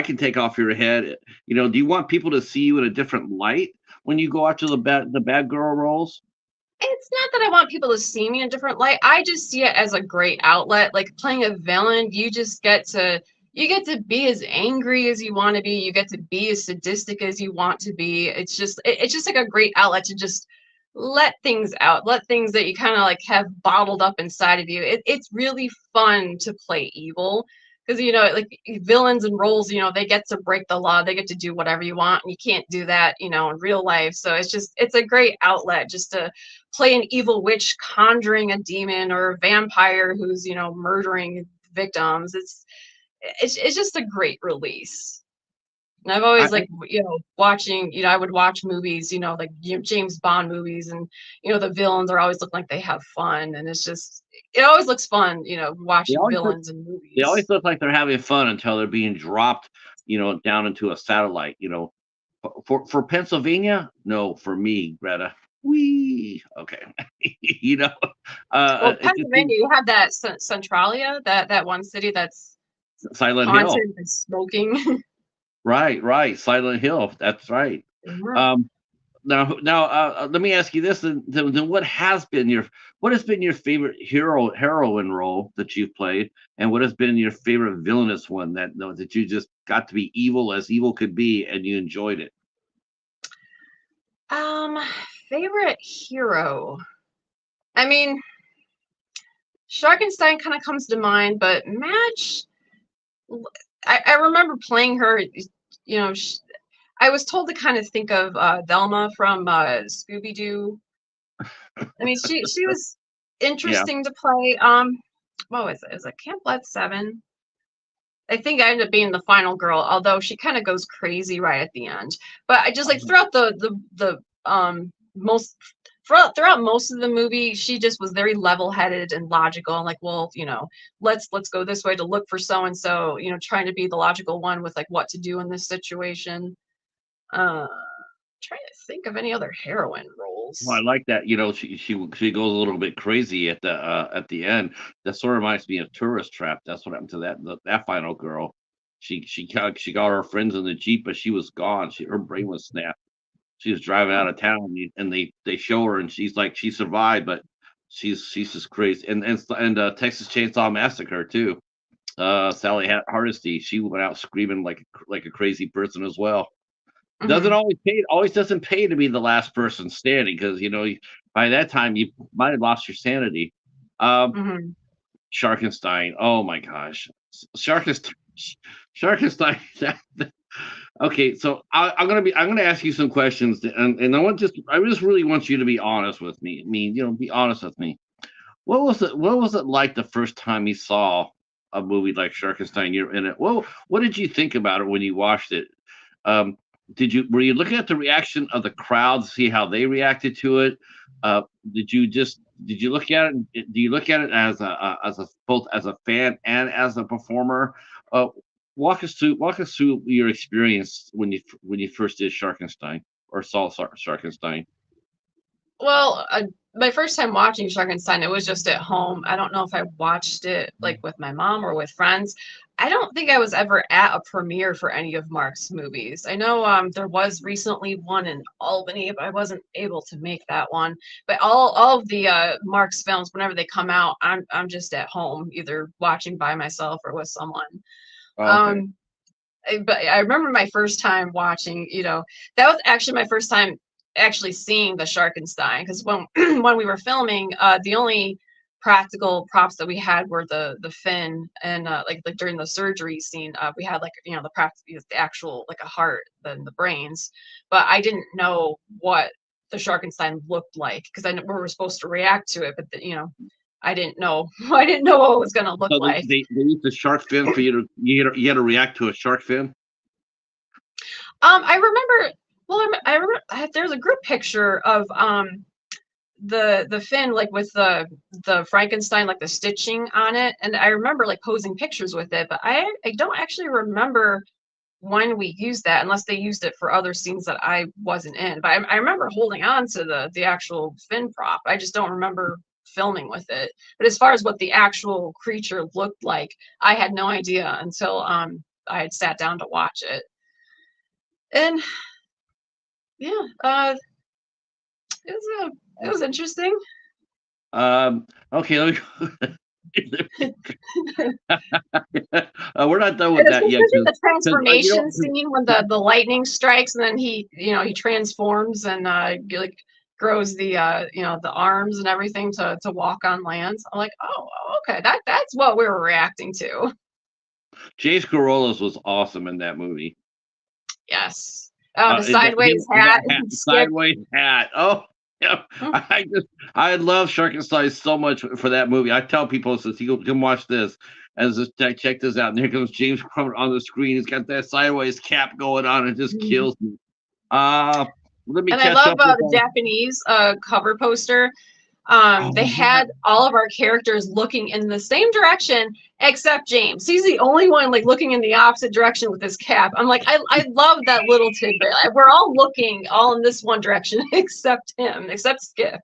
can take off your head. Do you want people to see you in a different light when you go after the bad girl roles? It's not that I want people to see me in a different light. I just see it as a great outlet. Like playing a villain, you get to be as angry as you want to be. You get to be as sadistic as you want to be. It's just like a great outlet to just let things out, let things that you kind of like have bottled up inside of you. It's really fun to play evil because like villains and roles, they get to break the law, they get to do whatever you want, and you can't do that, in real life. So it's a great outlet just to play an evil witch conjuring a demon or a vampire who's murdering victims. It's just a great release. And I've I, always I like watching, I would watch movies, like James Bond movies, and the villains are always look like they have fun, and it always looks fun, they watching always look villains in they always movies. look like they're having fun until they're being dropped, down into a satellite. For Pennsylvania, no, for me, Greta. Wee. Okay. you know, Well, it just Pennsylvania, you have that Centralia, that one city that's Silent Hill. haunted and smoking. Right, right. Silent Hill. That's right. Mhm. Um, now, let me ask you this: then what has been your favorite heroine role that you've played, and what has been your favorite villainous one that you just got to be evil as evil could be, and you enjoyed it? Um, Favorite hero. I mean, Sharkenstein kind of comes to mind, but Madge, I remember playing her. You know, sh I was told to kind of think of Velma from Scooby Doo. I mean, she was Yeah. interesting to play. What was it? Is it Camp Blood 7? I think I ended up being the final girl, although she kind of goes crazy right at the end. But I just like throughout the most throughout most of the movie, she just was very level-headed and logical, and like, well, let's go this way to look for so and so, trying to be the logical one with like what to do in this situation. Uh, Trying to think of any other heroine Well, I roles. like that. She goes a little bit crazy at the end. That sort of reminds me of Tourist Trap. That's what happened to that final girl. She got her friends in the jeep, but she was gone. Her brain was snapped. She was driving out Oh, of town, and they show her, and she's like she survived, but she's just crazy. And Texas Chainsaw Massacre too. Sally Hardesty, she went out screaming like a crazy person as well. Doesn't hmm always doesn't pay to be the last person standing because by that time you might have lost your sanity. Um, hmm Sharkenstein. Oh my gosh, Sharkenstein. Sharkenstein. Okay, so I'm gonna ask you some questions, and I just really want you to be honest with me. I mean, be honest with me. What was it like the first time you saw a movie like Sharkenstein? You're in it. Well, what did you think about it when you watched it? Um, were you looking at the reaction of the crowd to see how they reacted to it? Uh, did you look at it? Do you look at it as a both as a fan and as a performer? Uh, walk us through your experience when you first did Sharkenstein or saw Sharkenstein. Well, my first time watching Frankenstein, it was just at home. I don't know if I watched it like with my mom or with friends. I don't think I was ever at a premiere for any of Mark's movies. I know there was recently one in Albany, but I wasn't able to make that one. But all of the Mark's films, whenever they come out, I'm just at home, either watching by myself or with someone. Oh, okay. Um, but I remember my first time watching, that was actually my first time actually seeing the Sharkenstein because when when we were filming, the only practical props that we had were the fin and like during the surgery scene, we had like the actual like a heart, then the brains, but I didn't know what the Sharkenstein looked like because we were supposed to react to it, but I didn't know I didn't know what it was gonna look So they like. they used the shark fin for you to react to a shark fin. I remember. Well, I remember there's a group picture of the fin like with the Frankenstein like the stitching on it, and I remember like posing pictures with it, but I don't actually remember when we used that unless they used it for other scenes that I wasn't in. But I remember holding on to the actual fin prop. I just don't remember filming with it. But as far as what the actual creature looked like, I had no idea until I had sat down to watch it. And yeah, it was interesting. Okay, we're not done with that yet. The transformation scene when the lightning strikes and then he transforms and like grows the the arms and everything to walk on land. I'm like, oh, okay, that's what we were reacting to. James Carolus was awesome in that movie. Yes. The sideways hat. Sideways hat. Oh, yeah. I love Sharkenstein so much for that movie. I tell people, since you can watch this, as this check this out, and here comes James Crummer on the screen. He's got that sideways cap going on. It just kills me. Let me. And I love the Japanese cover poster. They had all of our characters looking in the same direction except James. He's the only one like looking in the opposite direction with his cap. I'm like, I love that little tidbit. We're all looking all in this one direction except him, except Skip.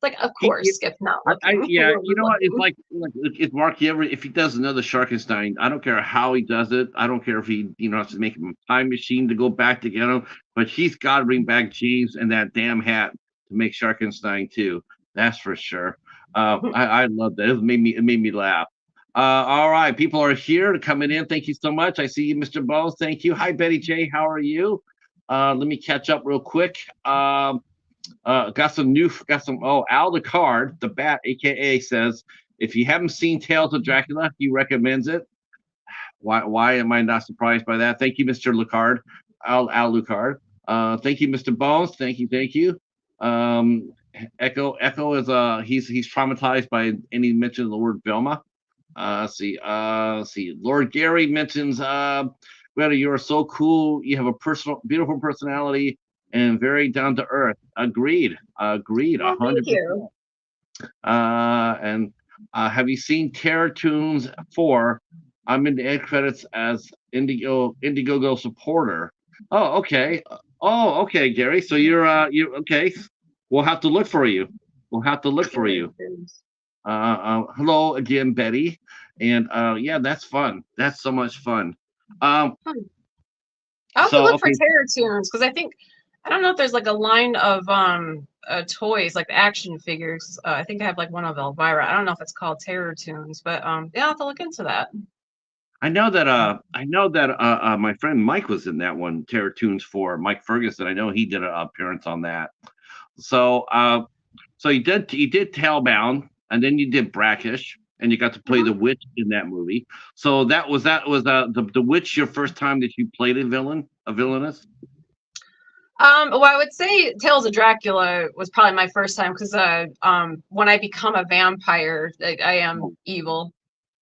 Like, of course, Skip's not looking. You know what? It's like if Mark if he does another Sharkenstein, I don't care how he does it. I don't care if he has to make him a time machine to go back to get him, but he's got to bring back James and that damn hat to make Sharkenstein too. That's for sure. I love that. It made me laugh. All right, people are here coming in. Thank you so much. I see you, Mr. Bowes. Thank you. Hi, Betty J. How are you? Let me catch up real quick. Got some. Al the Card, the Bat, aka, says if you haven't seen Tales of Dracula, he recommends it. Why am I not surprised by that? Thank you, Mr. Lucard. Al Lucard. Thank you, Mr. Bones. Thank you. Echo is he's traumatized by any mention of the word Velma. See. Lord Gary mentions Greta, you are so cool. You have a beautiful personality and very down to earth. Agreed. 100%. Thank you. And have you seen Terror Tunes 4? I'm in the end credits as Indiegogo supporter. Oh, okay. Gary. So you're okay. We'll have to look for you. Hello again, Betty. And yeah, that's fun. That's so much fun. I'll have to look for Terror Tunes because I don't know if there's like a line of toys, like action figures. I think I have like one of Elvira. I don't know if it's called Terror Tunes, but yeah, I'll have to look into that. I know that my friend Mike was in that one, Terror Tunes 4. Mike Ferguson. I know he did an appearance on that. So you did Tailbound, and then you did Brackish, and you got to play the witch in that movie. So was the witch your first time that you played a villainess? Well, I would say Tales of Dracula was probably my first time because when I become a vampire, I am evil.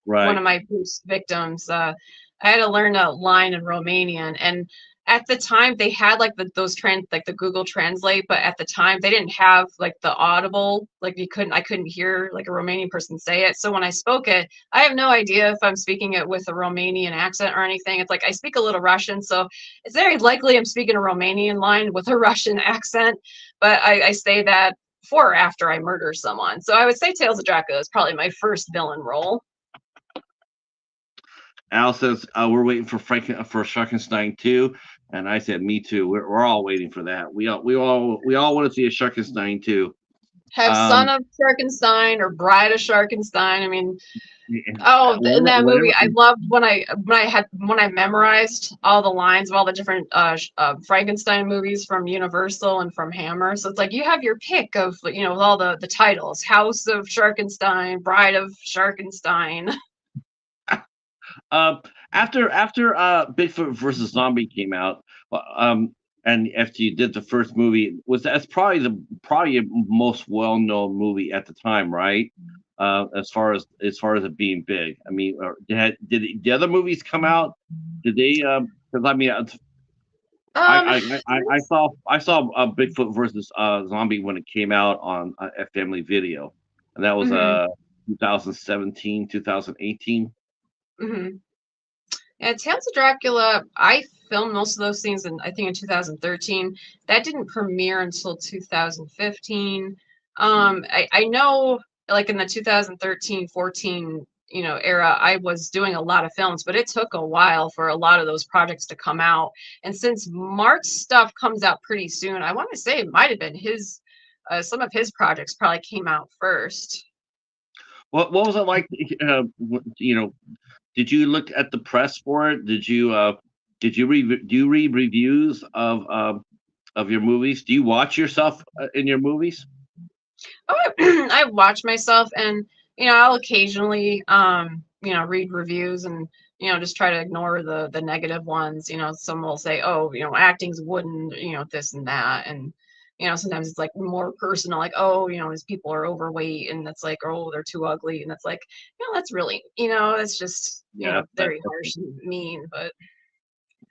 Right. One of my first victims, I had to learn a line in Romanian, and at the time they had like the Google Translate, but at the time they didn't have like the audible, like I couldn't hear like a Romanian person say it. So when I spoke it, I have no idea if I'm speaking it with a Romanian accent or anything. It's like I speak a little Russian, so it's very likely I'm speaking a Romanian line with a Russian accent, but I say that before or after I murder someone. So I would say Tales of Dracula is probably my first villain role. Al says we're waiting for Sharkenstein 2, and I said me too. We're all waiting for that. We all want to see a Sharkenstein 2. Have Son of Sharkenstein or Bride of Sharkenstein. I mean, in that movie, I loved when I memorized all the lines of all the different Frankenstein movies from Universal and from Hammer. So it's like you have your pick of with all the titles: House of Sharkenstein, Bride of Sharkenstein. After Bigfoot versus Zombie came out, and after you did the first movie, that's probably the most well-known movie at the time, right? As far as it being big. I mean, did the other movies come out? Did they? Because I mean, I saw Bigfoot versus Zombie when it came out on a Family Video, and that was 2017, 2018. Mm-hmm. Yeah, Tales of Dracula, I filmed most of those scenes in 2013. That didn't premiere until 2015. I know like in the 2013-14, era, I was doing a lot of films, but it took a while for a lot of those projects to come out. And since Mark's stuff comes out pretty soon, I want to say it might have been his, some of his projects probably came out first. What was it like? Did you look at the press for it? Do you read reviews of your movies? Do you watch yourself in your movies? Oh, I watch myself, and I'll occasionally read reviews, and just try to ignore the negative ones. Some will say, oh, acting's wooden, this and that, and sometimes it's like more personal, like, oh, these people are overweight, and it's like, oh, they're too ugly, and it's like, that's really, it's just Yeah, very harsh and mean, but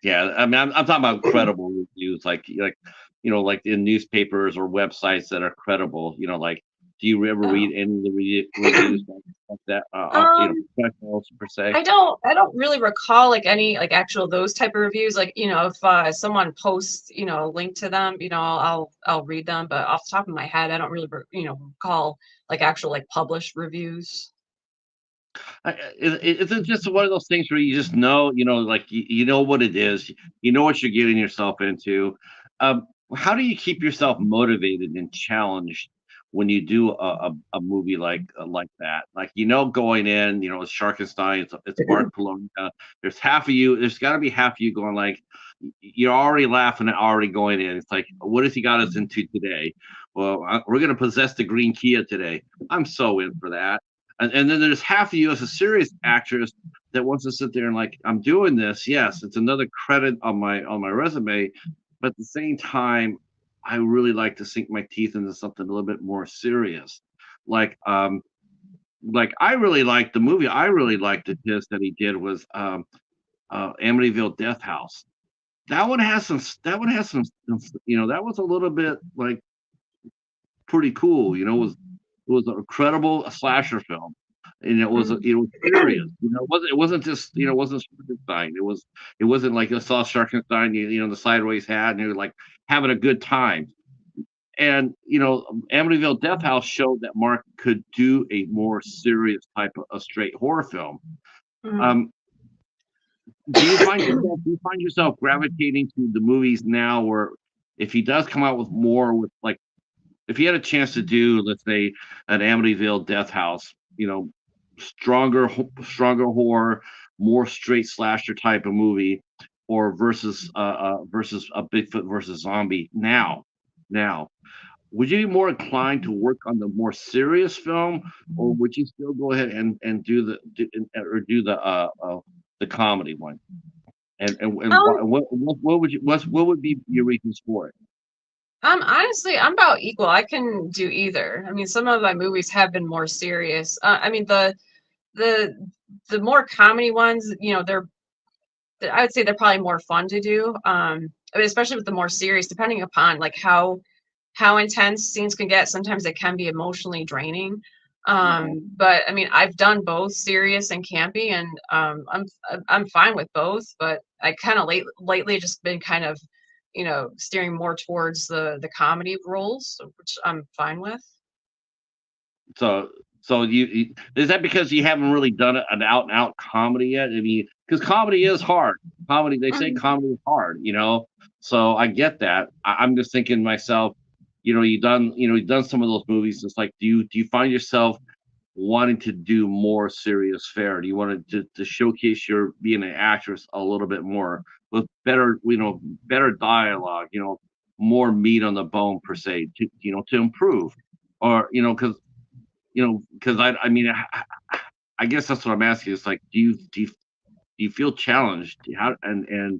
yeah. I mean, I'm talking about credible reviews, like in newspapers or websites that are credible. Like, do you ever oh. read any of the reviews like that? Um, Professionals per se. I don't really recall like any like actual those type of reviews. Like, if someone posts, a link to them, I'll read them, but off the top of my head, I don't really recall like actual like published reviews. It's just one of those things where you just know, like you know what it is, you know what you're getting yourself into. How do you keep yourself motivated and challenged when you do a movie like that? Like going in, it's Sharkenstein, it's Mark Polonia. There's got to be half of you going like, you're already laughing and already going in. It's like, what has he got us into today? Well, we're gonna possess the green Kia today. I'm so in for that. And then there's half of you as a serious actress that wants to sit there and like, I'm doing this. Yes, it's another credit on my resume, but at the same time, I really like to sink my teeth into something a little bit more serious. Like I really liked the movie. I really liked the his that he did was Amityville Death House. That was a little bit like pretty cool. It was a credible slasher film, and Mhm. it was serious. It wasn't just it wasn't Sharkenstein. It wasn't like you saw Sharkenstein, the sideways hat, and you're like having a good time. And Amityville Death House showed that Mark could do a more serious type of a straight horror film. Mhm. Um, do you find yourself gravitating to the movies now, where if he does come out with more with like if he had a chance to do, let's say, an Amityville Death House, stronger horror, more straight slasher type of movie, or versus a Bigfoot versus zombie. Now, would you be more inclined to work on the more serious film, or would you still go ahead and do the comedy one? Um, What would be your reasons for it? Honestly, I'm about equal. I can do either. I mean, some of my movies have been more serious. I mean, the the more comedy ones, I would say they're probably more fun to do. I mean, especially with the more serious, depending upon like how intense scenes can get. Sometimes it can be emotionally draining. Mhm. But I mean, I've done both serious and campy, and I'm fine with both. But I kind of lately just been kind of, steering more towards the comedy roles, which I'm fine with. So, is that because you haven't really done an out and out comedy yet? I mean, because comedy is hard. They say Mhm. comedy is hard. So I get that. I'm just thinking to myself, you've done some of those movies. It's like, do you find yourself wanting to do more serious fare? Do you want to showcase your being an actress a little bit more with better dialogue, more meat on the bone per se, to improve, or because I mean, I guess that's what I'm asking. It's like, do you feel challenged? How and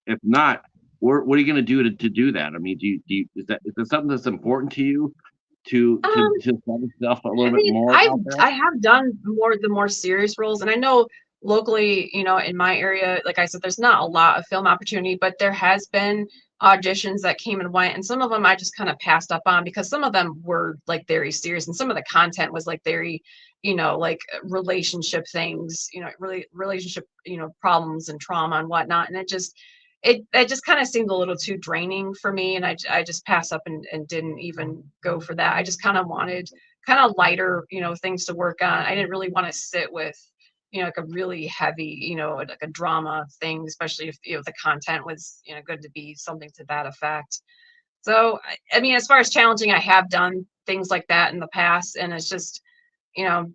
if not, what are you going to do to do that? I mean, is that something that's important to you to Um, sell yourself a little I bit mean, more I've out there? I have done the more serious roles, and I know locally, in my area, like I said, there's not a lot of film opportunity, but there has been auditions that came and went, and some of them I just kind of passed up on because some of them were like very serious, and some of the content was like very, like relationship things, really relationship, problems and trauma and whatnot, and it just kind of seemed a little too draining for me, and I just passed up and didn't even go for that. I just kind of wanted kind of lighter, things to work on. I didn't really want to sit with, like a really heavy, like a drama thing, especially if, the content was, good to be something to that effect. So, I mean, as far as challenging, I have done things like that in the past, and it's just, you know,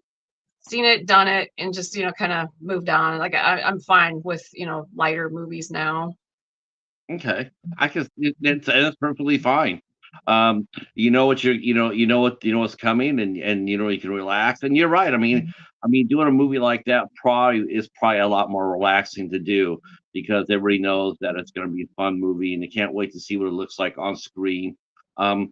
seen it, done it, and just, kind of moved on. Like I'm fine with, lighter movies now. Okay, I can. That's perfectly fine. You know what you know what's coming, and you can relax. And you're right. I mean, doing a movie like that probably a lot more relaxing to do because everybody knows that it's going to be a fun movie, and they can't wait to see what it looks like on screen. Um,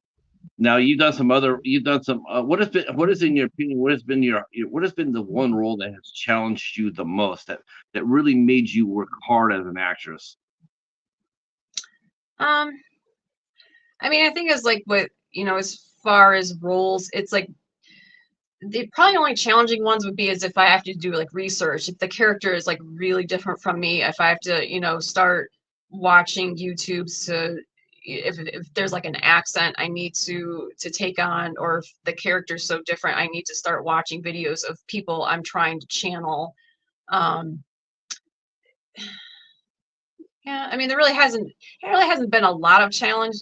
Now you've done some. What is in your opinion? What has been the one role that has challenged you the most that really made you work hard as an actress? Um, I mean, I think as like what, as far as roles, it's like the probably only challenging ones would be as if I have to do like research. If the character is like really different from me, if I have to, start watching YouTubes to if there's like an accent I need to take on, or if the character's so different, I need to start watching videos of people I'm trying to channel. Um, Yeah, I mean, it really hasn't been a lot of challenge,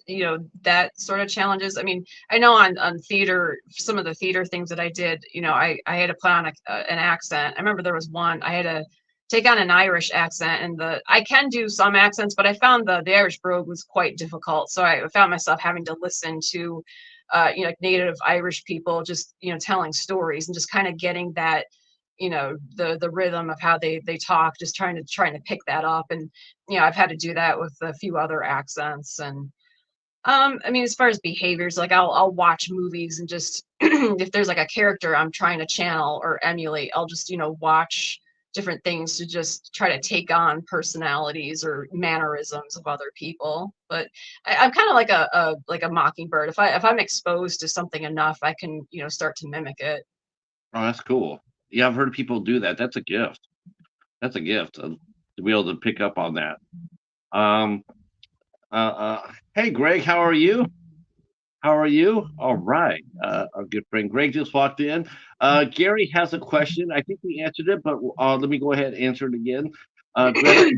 that sort of challenges. I mean, I know on theater, some of the theater things that I did, I had to put on an accent. I remember there was one I had to take on an Irish accent, and I can do some accents, but I found the Irish brogue was quite difficult. So I found myself having to listen to, like native Irish people just, telling stories and just kind of getting that, the rhythm of how they talk, just trying to pick that up. And I've had to do that with a few other accents. And I mean, as far as behaviors, like I'll watch movies and just if there's like a character I'm trying to channel or emulate, I'll just watch different things to just try to take on personalities or mannerisms of other people. But I'm kind of like a mockingbird. If I'm exposed to something enough, I can start to mimic it. Oh, that's cool. Yeah, I've heard people do that. That's a gift. That's a gift to be able to pick up on that. Um, hey, Greg, how are you? How are you? All right. Our good friend Greg just walked in. Gary has a question. I think we answered it, but let me go ahead and answer it again. Greg,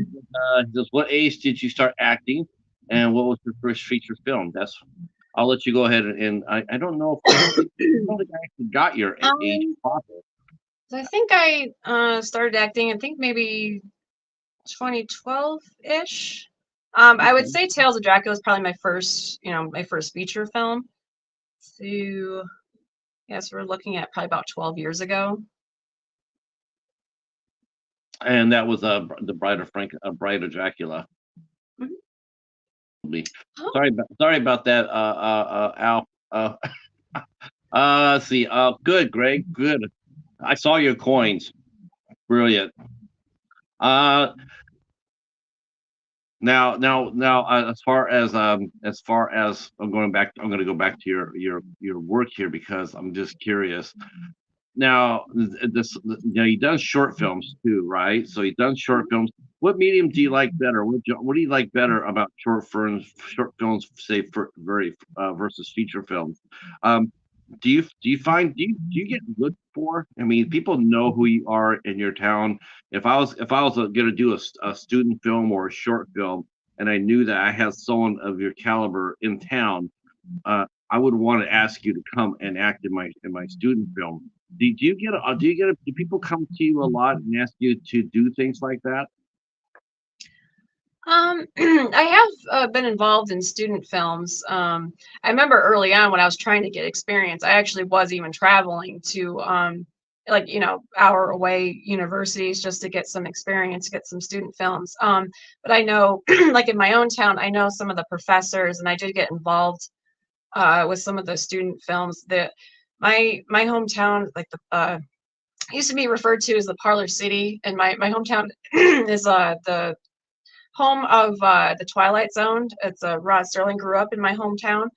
says, what age did you start acting, and what was your first feature film? I'll let you go ahead and I don't know if I don't think I actually got your age Um, proper. so I think I started acting, I think maybe 2012-ish. I would Okay. say Tales of Dracula is probably my first feature film. So, yes, we're looking at probably about 12 years ago. And that was the Bride of Dracula. Mhm. Me. Oh, Sorry about that, Al. Let's see. Good, Greg. Good. I saw your coins. Brilliant. Uh, now, as far as I'm going to go back to your work here because I'm just curious. Now, you've done short films too, right? So you've done short films. What medium do you like better? What do you like better about short films, say for very versus feature films? Um, do you get looked for? I mean, people know who you are in your town. If I was going to do a student film or a short film, and I knew that I had someone of your caliber in town, I would want to ask you to come and act in my student film. Do people come to you a lot and ask you to do things like that? I have been involved in student films. I remember early on when I was trying to get experience, I actually was even traveling to like hour away universities just to get some experience, get some student films. But I know, like in my own town, I know some of the professors, and I did get involved with some of the student films. That my hometown, like the used to be referred to as the Parlor City, and my hometown is the home of the Twilight Zone. It's Rod Sterling grew up in my hometown,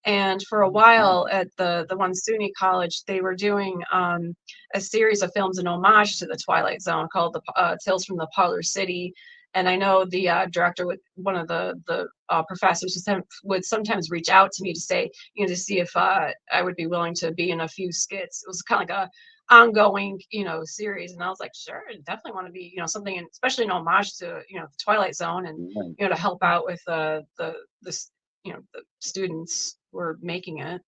and for a while at the one SUNY college, they were doing a series of films in homage to the Twilight Zone called the Tales from the Parlor City. And I know the director, with one of the professors, would sometimes reach out to me to say, to see if I would be willing to be in a few skits. It was kind of like a ongoing, series. And I was like, sure, I definitely want to be, something, and especially an homage to, the Twilight Zone, and, Right. to help out with the students who are making it.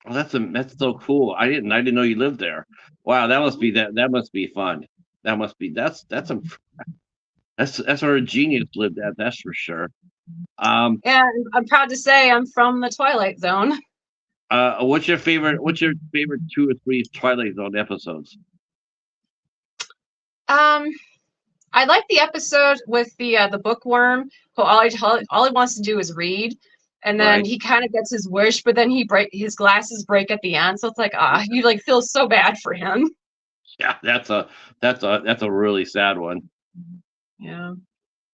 Well, that's so cool. I didn't know you lived there. Wow, that must be fun. That's where a genius lived at. That's for sure. Um, And I'm proud to say I'm from the Twilight Zone. what's your favorite 2 or 3 Twilight Zone episodes? Um, I like the episode with the bookworm who all he wants to do is read, and then Right. he kind of gets his wish, but then his glasses break at the end, so it's like you like feel so bad for him. Yeah, that's a really sad one. Yeah,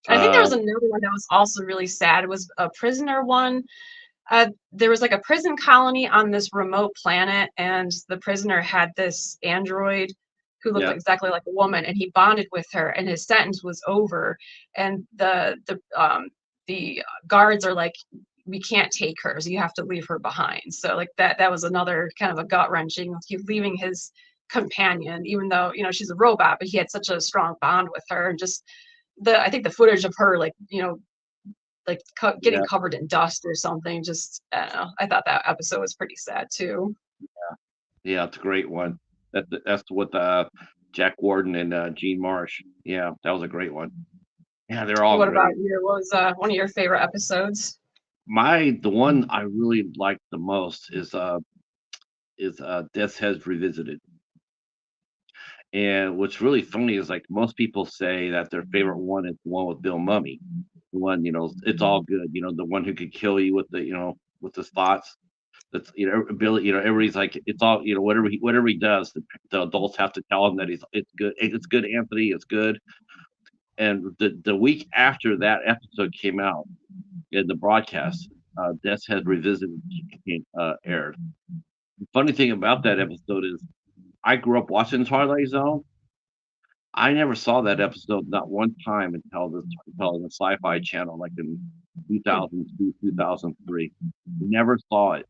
I think there Uh, was another one that was also really sad. It was a prisoner one. There was like a prison colony on this remote planet, and the prisoner had this android who looked yeah, exactly like a woman, and he bonded with her, and his sentence was over. And the guards are like, we can't take her, so you have to leave her behind. So like that was another kind of a gut wrenching. He leaving his companion, even though she's a robot, but he had such a strong bond with her, and just I think the footage of her like like getting yeah, covered in dust or something. Just I don't know. I thought that episode was pretty sad too. yeah. It's a great one. That's with Jack Warden and Gene Marsh. Yeah, that was a great one. Yeah, they're all What about great. you? What was one of your favorite episodes? The one I really like the most is Death's Heads Revisited. And what's really funny is, like, most people say that their favorite one is the one with Bill Mummy. The one, it's all good, the one who could kill you with his thoughts. That's, Billy, everybody's like, it's all, whatever he does, the adults have to tell him that it's good. It's good, Anthony. It's good. And the week after that episode came out in the broadcast, Death's Head Revisited aired. The funny thing about that episode is I grew up watching Twilight Zone. I never saw that episode not one time until the Sci-Fi Channel, like in 2002, 2003. Never saw it,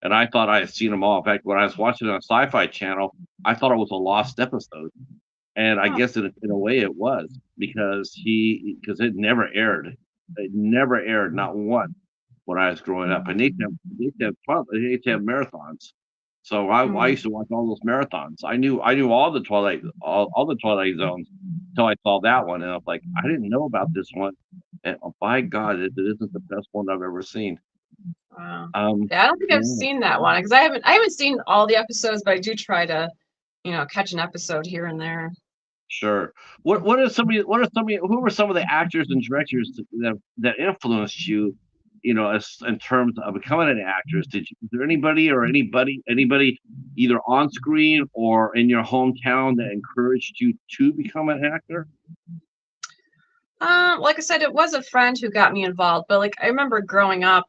and I thought I had seen them all. In fact, when I was watching it on Sci-Fi Channel, I thought it was a lost episode, and I Oh, guess in a way it was because it never aired. It never aired, not once when I was growing up. And they used to have marathons. So I mm, used to watch all those marathons. I knew all the Twilight Zones until I saw that one, and I was like, I didn't know about this one. And by God, it isn't the best one I've ever seen. wow. Um, Yeah, I don't think I've yeah, seen that one because I haven't seen all the episodes, but I do try to catch an episode here and there. sure. Who were some of the actors and directors that influenced you? As in terms of becoming an actress, is there anybody either on screen or in your hometown that encouraged you to become an actor? Like I said, it was a friend who got me involved, but like I remember growing up,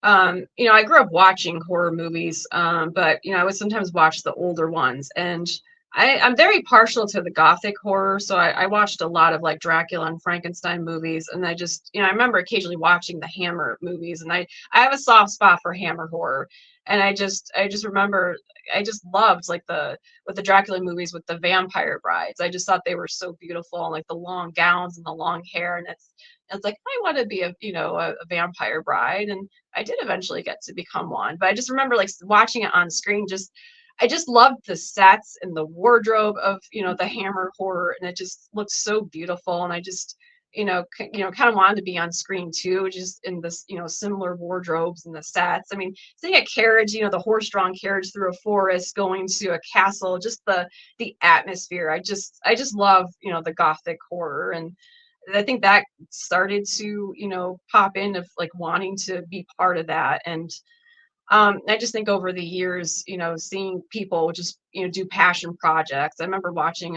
I grew up watching horror movies, but I would sometimes watch the older ones, and I'm very partial to the gothic horror, so I watched a lot of like Dracula and Frankenstein movies, and I just, I remember occasionally watching the Hammer movies, and I have a soft spot for Hammer horror, and I just remember I just loved like the Dracula movies with the vampire brides. I just thought they were so beautiful, and like the long gowns and the long hair, and it's like I want to be a vampire bride, and I did eventually get to become one, but I just remember like watching it on screen. I just loved the sets and the wardrobe of the Hammer horror, and it just looked so beautiful. And I just kind of wanted to be on screen too, just in this similar wardrobes and the sets. I mean, seeing a carriage, the horse-drawn carriage through a forest going to a castle, just the atmosphere. I just love the gothic horror, and I think that started to, pop in of like wanting to be part of that. And I just think over the years, seeing people just, do passion projects. I remember watching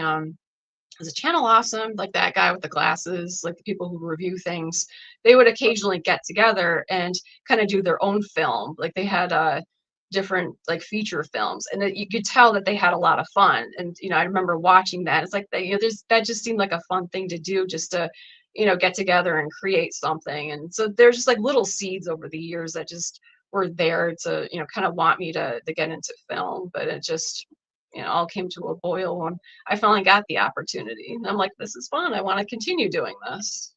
was a Channel Awesome, like that guy with the glasses, like the people who review things, they would occasionally get together and kind of do their own film. Like they had different like feature films, and you could tell that they had a lot of fun. And I remember watching that. It's like that, that just seemed like a fun thing to do, just to get together and create something. And so there's just like little seeds over the years that just were there to, kind of want me to get into film, but it just, all came to a boil when I finally got the opportunity. And I'm like, this is fun. I want to continue doing this.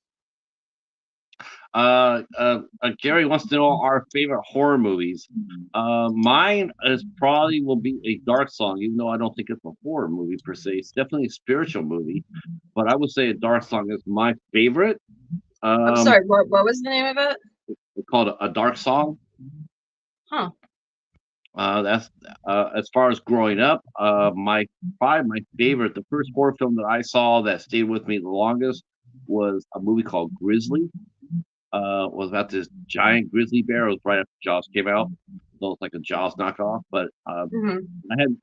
Gary wants to know our favorite horror movies. Mine is probably will be a Dark Song, even though I don't think it's a horror movie per se. It's definitely a spiritual movie, but I would say a Dark Song is my favorite. I'm sorry, what was the name of it? It's called a Dark Song. Huh. That's as far as growing up. Probably my favorite. The first horror film that I saw that stayed with me the longest was a movie called Grizzly. Was about this giant grizzly bear. It was right after Jaws came out, so it's like a Jaws knockoff. But I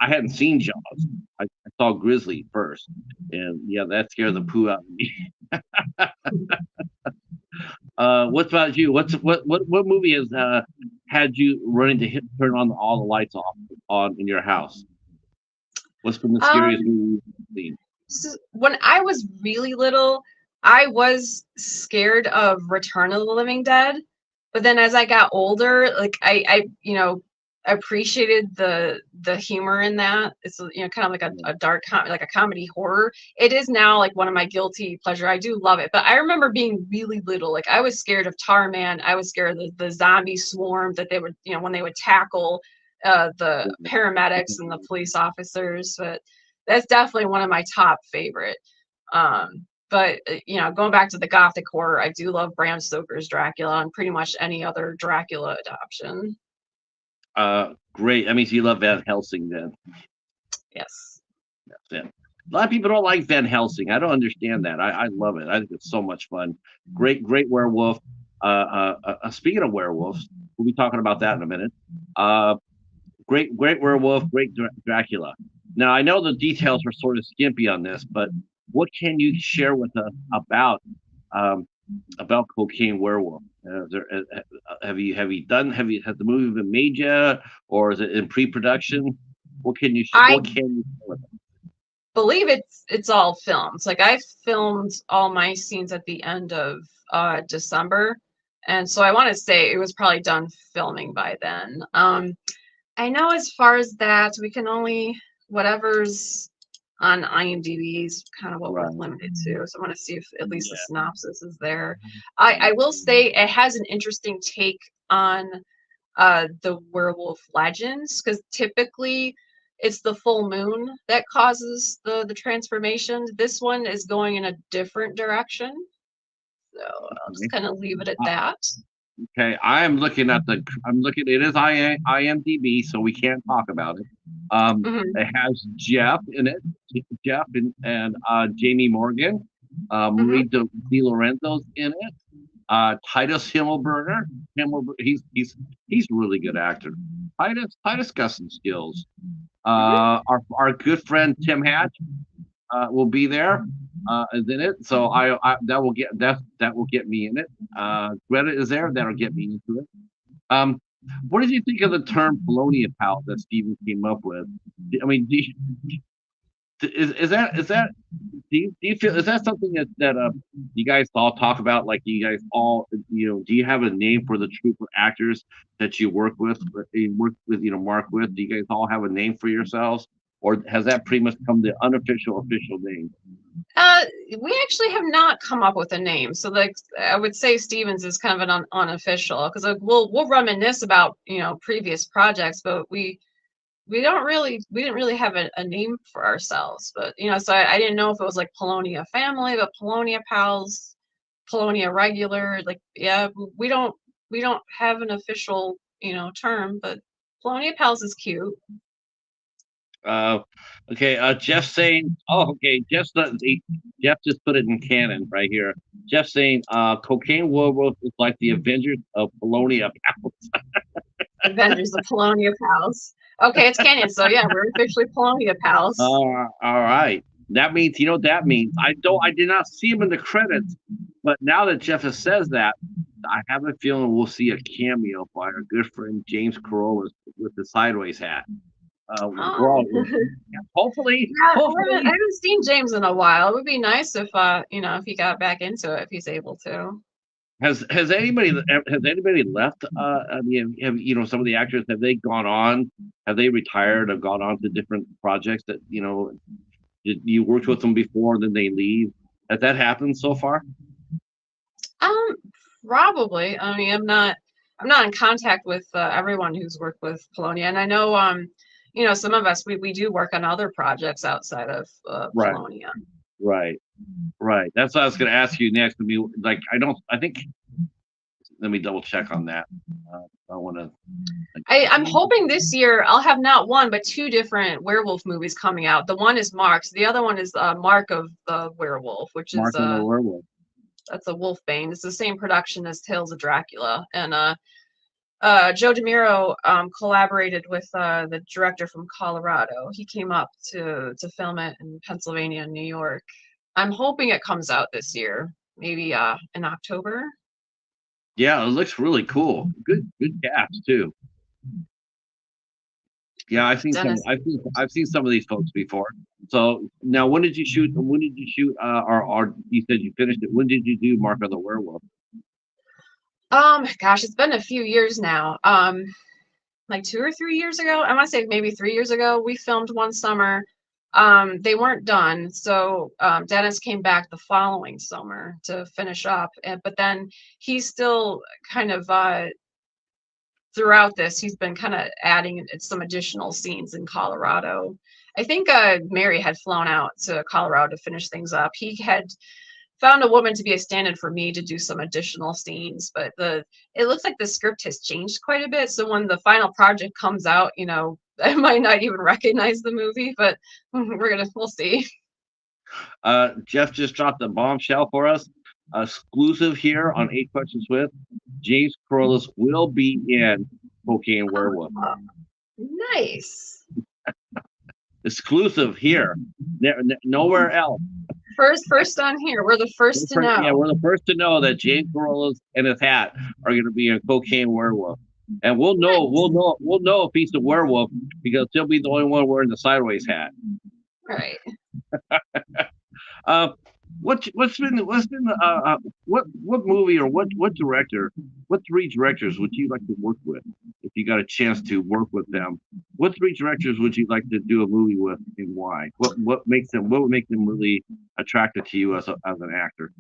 hadn't seen Jaws. I saw Grizzly first, and yeah, that scared the poo out of me. What about you? What movie has had you running to turn on all the lights off on in your house? What's been the scariest movie you've seen? So when I was really little, I was scared of Return of the Living Dead, but then as I got older, like I appreciated the humor in that. It's kind of like a dark like a comedy horror. It is now like one of my guilty pleasure. I do love it, but I remember being really little. Like I was scared of Tarman. I was scared of the zombie swarm that they would when they would tackle the paramedics and the police officers. But that's definitely one of my top favorite. But going back to the gothic horror, I do love Bram Stoker's Dracula and pretty much any other Dracula adaptation. Great. That means you love Van Helsing then. Yes. That's it. A lot of people don't like Van Helsing. I don't understand that. I love it. I think it's so much fun. Great werewolf. Speaking of werewolves, we'll be talking about that in a minute. Great werewolf, great Dracula. Now I know the details are sort of skimpy on this, but what can you share with us about Cocaine Werewolf? Has the movie been made yet, or is it in pre-production? What can you share with us? Believe it's all filmed. Like I filmed all my scenes at the end of December, and so I want to say it was probably done filming by then. I know as far as that, we can only whatever's on IMDb is kind of what we're limited to. So I want to see if at least the synopsis is there. I will say it has an interesting take on the werewolf legends, because typically it's the full moon that causes the transformation. This one is going in a different direction. So I'll just kind of leave it at that. Okay, it is IMDb, so we can't talk about it. It has Jeff in it, and Jamie Morgan, Marie Di Lorenzo's in it. Titus Himmelberger. He's a really good actor. Titus got some skills. Our good friend Tim Hatch will be there. Is in it, so that will get me in it. Greta is there, that'll get me into it. What did you think of the term Polonia pal that Steven came up with? I mean, do you feel, is that something that you guys all talk about? Like, you guys all, do you have a name for the troupe of actors that you work with, Mark with? Do you guys all have a name for yourselves, or has that pretty much become the official name? We actually have not come up with a name, so I would say Stevens is kind of an unofficial, because we'll reminisce about previous projects, but we didn't really have a name for ourselves. But so I didn't know if it was like Polonia family, but Polonia pals, Polonia regular, like we don't have an official term, but Polonia pals is cute. Okay. Jeff saying, Jeff just put it in canon right here. Jeff saying, Cocaine Werewolf is like the Avengers of Polonia pals. Avengers of Polonia pals. Okay, it's canon, so yeah, we're officially Polonia pals. All right. That means, that means. I did not see him in the credits, but now that Jeff says that, I have a feeling we'll see a cameo by our good friend James Corollas with the sideways hat. We're all Oh. hopefully, Yeah, I hopefully. haven't seen James in a while. It would be nice if if he got back into it, if he's able to. Has anybody left? I mean, some of the actors, have they gone on? Have they retired or gone on to different projects that you worked with them before, and then they leave? Has that happened so far? Um, Probably. I mean, I'm not in contact with everyone who's worked with Polonia, and I know some of us we do work on other projects outside of Right, Polonia. right, right. That's what I was going to ask you next. I mean, like, I don't. I think. Let me double check on that. I want to. I'm hoping this year I'll have not one but two different werewolf movies coming out. The one is Mark's, the other one is Mark of the Werewolf, which is Mark of the Werewolf. that's a Wolfbane. It's the same production as Tales of Dracula, and Joe DeMiro collaborated with the director from Colorado. He came up to film it in Pennsylvania and New York. I'm hoping it comes out this year, maybe in October. Yeah, it looks really cool. Good cast too. Yeah, Dennis. I've seen some of these folks before. So now, when did you shoot? When did you shoot? Or you said you finished it. When did you do Mark of the Werewolf? Gosh, it's been a few years now. Like 2 or 3 years ago. I want to say maybe 3 years ago. We filmed one summer. They weren't done, so Dennis came back the following summer to finish up. But then he's still kind of throughout this. He's been kind of adding some additional scenes in Colorado. I think Mary had flown out to Colorado to finish things up. He had found a woman to be a stand-in for me to do some additional scenes, but it looks like the script has changed quite a bit. So when the final project comes out, I might not even recognize the movie, but we'll see. Jeff just dropped a bombshell for us. Exclusive here on 8 Questions with James Corollas will be in Cocaine Werewolf. Oh, nice. Exclusive here, nowhere else. First on here. We're the first to know. Yeah, we're the first to know that James Corollas and his hat are going to be in Cocaine Werewolf, and we'll know if he's the werewolf because he'll be the only one wearing the sideways hat. Right. What movie or what director, what three directors would you like to work with if you got a chance to work with them? What three directors would you like to do a movie with, and why? What would make them really attractive to you as an actor?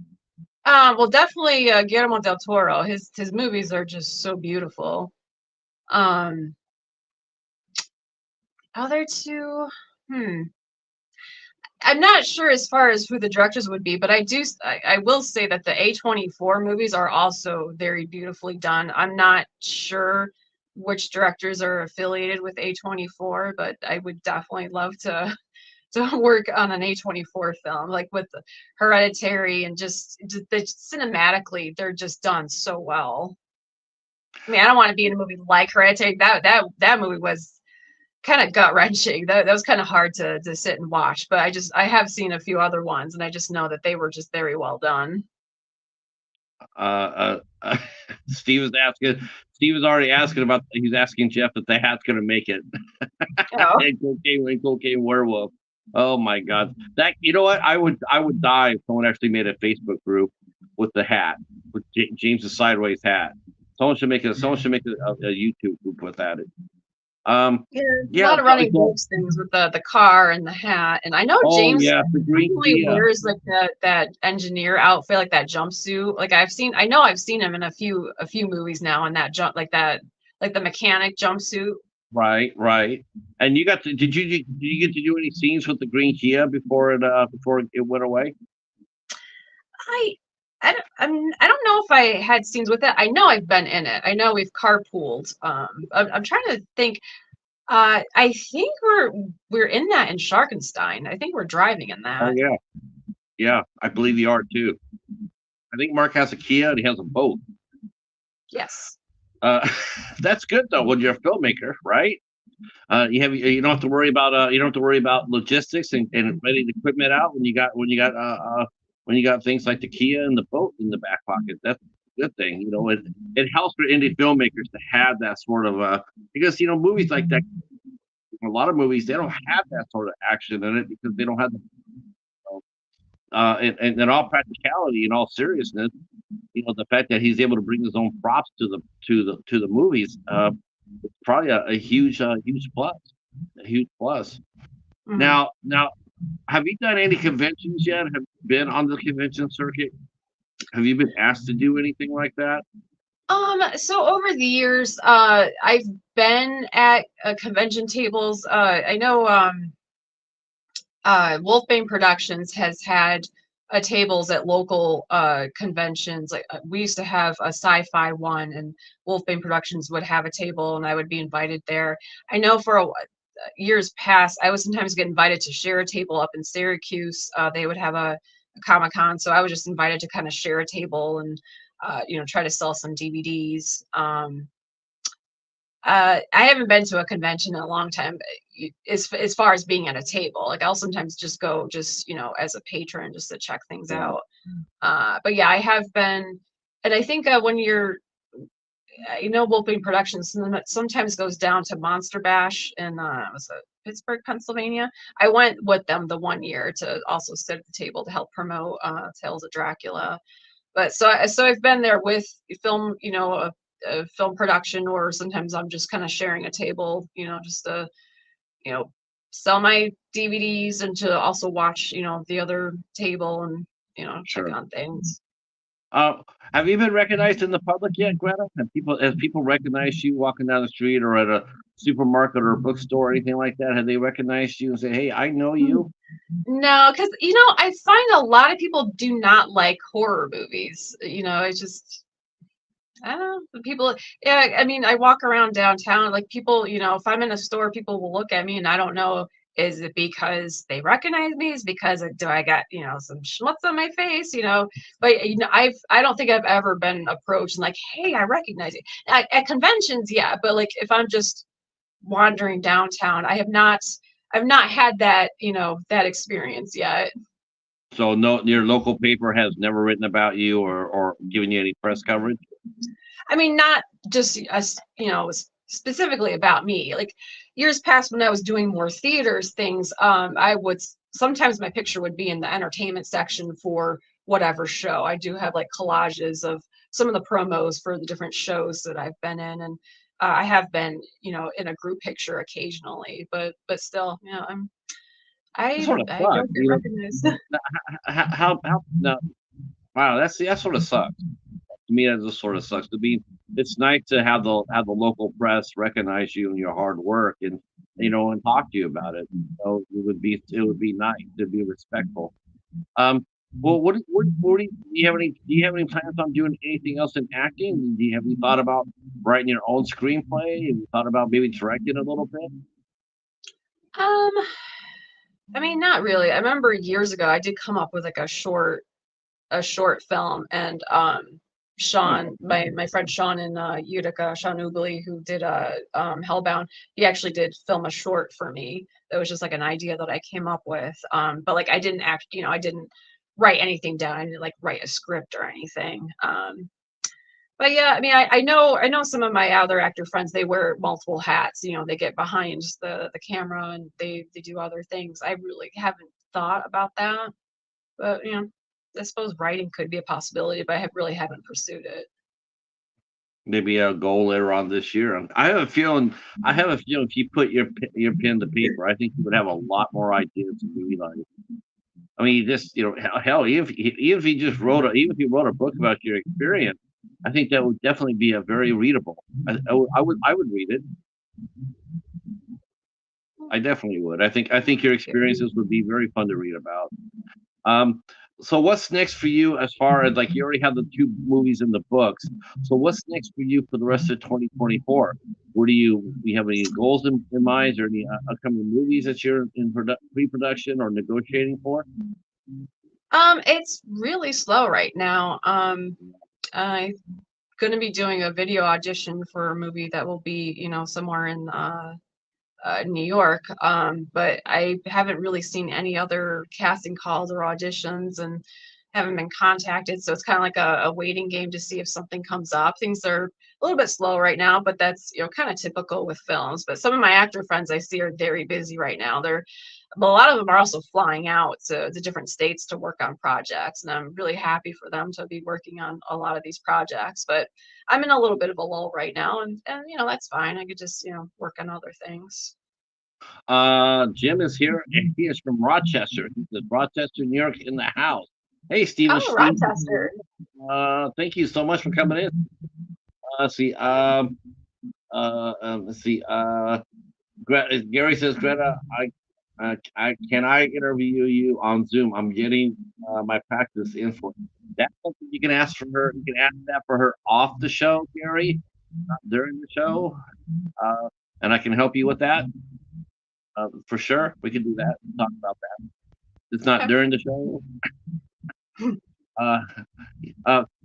Well, definitely Guillermo del Toro. His movies are just so beautiful. Other two, I'm not sure as far as who the directors would be, but I will say that the A24 movies are also very beautifully done. I'm not sure which directors are affiliated with A24, but I would definitely love to work on an A24 film, like with Hereditary, and just cinematically, they're just done so well. I mean, I don't want to be in a movie like Hereditary. That movie was kind of gut wrenching. That was kind of hard to sit and watch. But I have seen a few other ones, and I just know that they were just very well done. Steve is asking. Steve is already asking about. He's asking Jeff if the hat's going to make it. Oh. Cocaine Werewolf. Oh my God! That, you know what? I would die if someone actually made a Facebook group with the hat, with James's sideways hat. Someone should make a YouTube group with that. Yeah, a lot of running jokes things with the car and the hat, and I know James probably wears like that engineer outfit, like that jumpsuit. Like I know I've seen him in a few movies now in that like the mechanic jumpsuit. Right. And did you get to do any scenes with the green Kia before it went away? I don't know if I had scenes with it. I know I've been in it. I know we've carpooled. I'm trying to think. I think we're in that in Sharkenstein. I think we're driving in that. Oh yeah. I believe you are too. I think Mark has a Kia and he has a boat. Yes. That's good though when you're a filmmaker, right? You don't have to worry about logistics and getting equipment out when you got things like the Kia and the boat in the back pocket. That's a good thing. It helps for indie filmmakers to have that sort of because movies like that A lot of movies, they don't have that sort of action in it because they don't have the, and in all practicality, in all seriousness, the fact that he's able to bring his own props to the movies, it's probably a huge plus, a huge plus. Mhm. Now, have you done any conventions yet? Have you been on the convention circuit? Have you been asked to do anything like that? So over the years, I've been at convention tables. I know Wolfbane Productions has had tables at local conventions. Like we used to have a sci-fi one, and Wolfbane Productions would have a table, and I would be invited there. I know for years past, I would sometimes get invited to share a table up in Syracuse. They would have a Comic-Con, so I was just invited to kind of share a table and try to sell some DVDs. I haven't been to a convention in a long time, as far as being at a table. Like I'll sometimes just go, just as a patron, just to check things Yeah, out. But yeah, I have been, and I think when you're, Wolfing Productions sometimes goes down to Monster Bash in was it Pittsburgh, Pennsylvania. I went with them the one year to also sit at the table to help promote Tales of Dracula. But so I've been there with film, a film production, or sometimes I'm just kind of sharing a table, just to, you know, sell my DVDs and to also watch, the other table and, check sure. on things. Uh, have you been recognized in the public yet, Greta? Have people recognized you walking down the street or at a supermarket or a bookstore or anything like that? Have they recognized you and say, "Hey, I know Hmm. you"? No, because I find a lot of people do not like horror movies. It's just I don't know. The people, yeah, I mean, I walk around downtown, like people, if I'm in a store, people will look at me and I don't know, is it because they recognize me? Is because do I got, some schmutz on my face, But I don't think I've ever been approached and like, hey, I recognize you. At conventions, yeah, but like if I'm just wandering downtown, I've not had that, that experience yet. So no, your local paper has never written about you or given you any press coverage. I mean, not just us, specifically about me. Like years past when I was doing more theaters things, I would sometimes my picture would be in the entertainment section for whatever show. I do have like collages of some of the promos for the different shows that I've been in, and I have been, in a group picture occasionally, but still, That I sort of I sucks. don't get recognized. How no, wow, that sort of sucks. To me, that just sort of sucks. It's nice to have the local press recognize you and your hard work and talk to you about it. It would be nice to be respectful. Um, well, do you have any plans on doing anything else in acting? Have you thought about writing your own screenplay? Have you thought about maybe directing a little bit? Um, I mean, not really. I remember years ago I did come up with like a short film, and Hmm, Sean, my friend Sean in Utica, Sean Ubeli, who did Hellbound, he actually did film a short for me. That was just like an idea that I came up with. But like I didn't write anything down. I didn't like write a script or anything. But yeah, I mean, I know some of my other actor friends, they wear multiple hats. They get behind the camera and they do other things. I really haven't thought about that, but I suppose writing could be a possibility, but really haven't pursued it. maybe a goal later on this year. I have a feeling if you put your pen to paper, I think you would have a lot more ideas than you realize. I mean, just hell, even if you wrote a book about your experience, I think that would definitely be a very readable. I would read it. I definitely would. I think your experiences would be very fun to read about. Um, so what's next for you as far as like you already have the two movies in the books. So what's next for you for the rest of 2024? Where do you have any goals in mind or any upcoming movies that you're in pre-production or negotiating for? It's really slow right now. I'm gonna be doing a video audition for a movie that will be, somewhere in New York. But I haven't really seen any other casting calls or auditions, and haven't been contacted. So it's kind of like a waiting game to see if something comes up. Things are a little bit slow right now, but that's, kind of typical with films. But some of my actor friends I see are very busy right now. But a lot of them are also flying out to different states to work on projects, and I'm really happy for them to be working on a lot of these projects. But I'm in a little bit of a lull right now, and that's fine. I could just work on other things. Jim is here, and he is from Rochester. He says Rochester, New York, in the house. Hey, Stephen. Oh, Rochester. Thank you so much for coming in. Let's see. Let's see. Gary says, Greta, I can I interview you on Zoom? I'm getting my practice in for it. That's something you can ask for her. You can ask that for her off the show, Gary, not during the show, and I can help you with that for sure. We can do that. Talk about that. It's not Okay. during the show. Uh,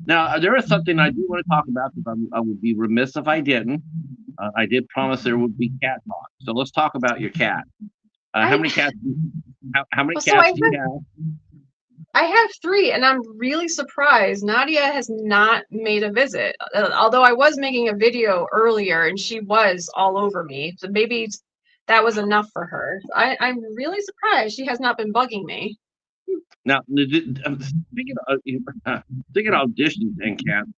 now there is something I do want to talk about because I would be remiss if I didn't. I did promise there would be cat talk, so let's talk about your cat. How I many cats? How many so I cats do you have? I have three, and I'm really surprised Nadia has not made a visit. Although I was making a video earlier, and she was all over me, so maybe that was enough for her. I'm really surprised she has not been bugging me. Now, speaking of speaking of auditions and cats,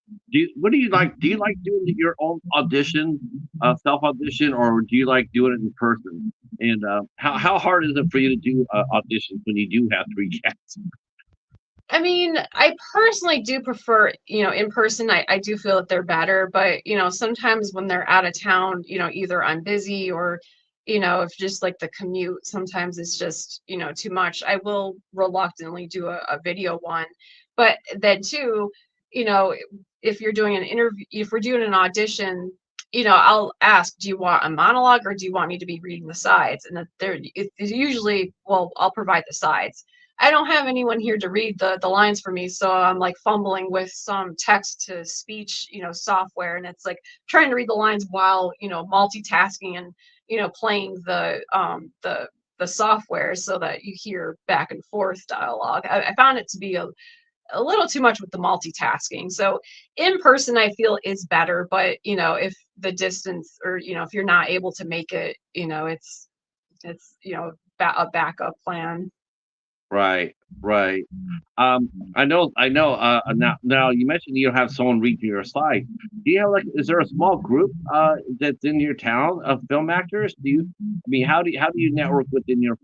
what do you like? Do you like doing your own audition, self audition, or do you like doing it in person? And how hard is it for you to do auditions when you do have three cats? I mean, I personally do prefer, in person. I do feel that they're better, but sometimes when they're out of town, either I'm busy or, if just like the commute, sometimes it's just, too much. I will reluctantly do a video one. But then too, you know, if you're doing an interview, if we're doing an audition, I'll ask, do you want a monologue or do you want me to be reading the sides? And that it's usually, well, I'll provide the sides. I don't have anyone here to read the lines for me, so I'm like fumbling with some text to speech, software, and it's like trying to read the lines while, multitasking and, playing the software so that you hear back and forth dialogue. I found it to be a little too much with the multitasking. So in person, I feel is better, but if the distance or if you're not able to make it, it's a backup plan. Right, right. I know. Now you mentioned you have someone read your slides. Do you have is there a small group that's in your town of film actors? I mean, how do you network within your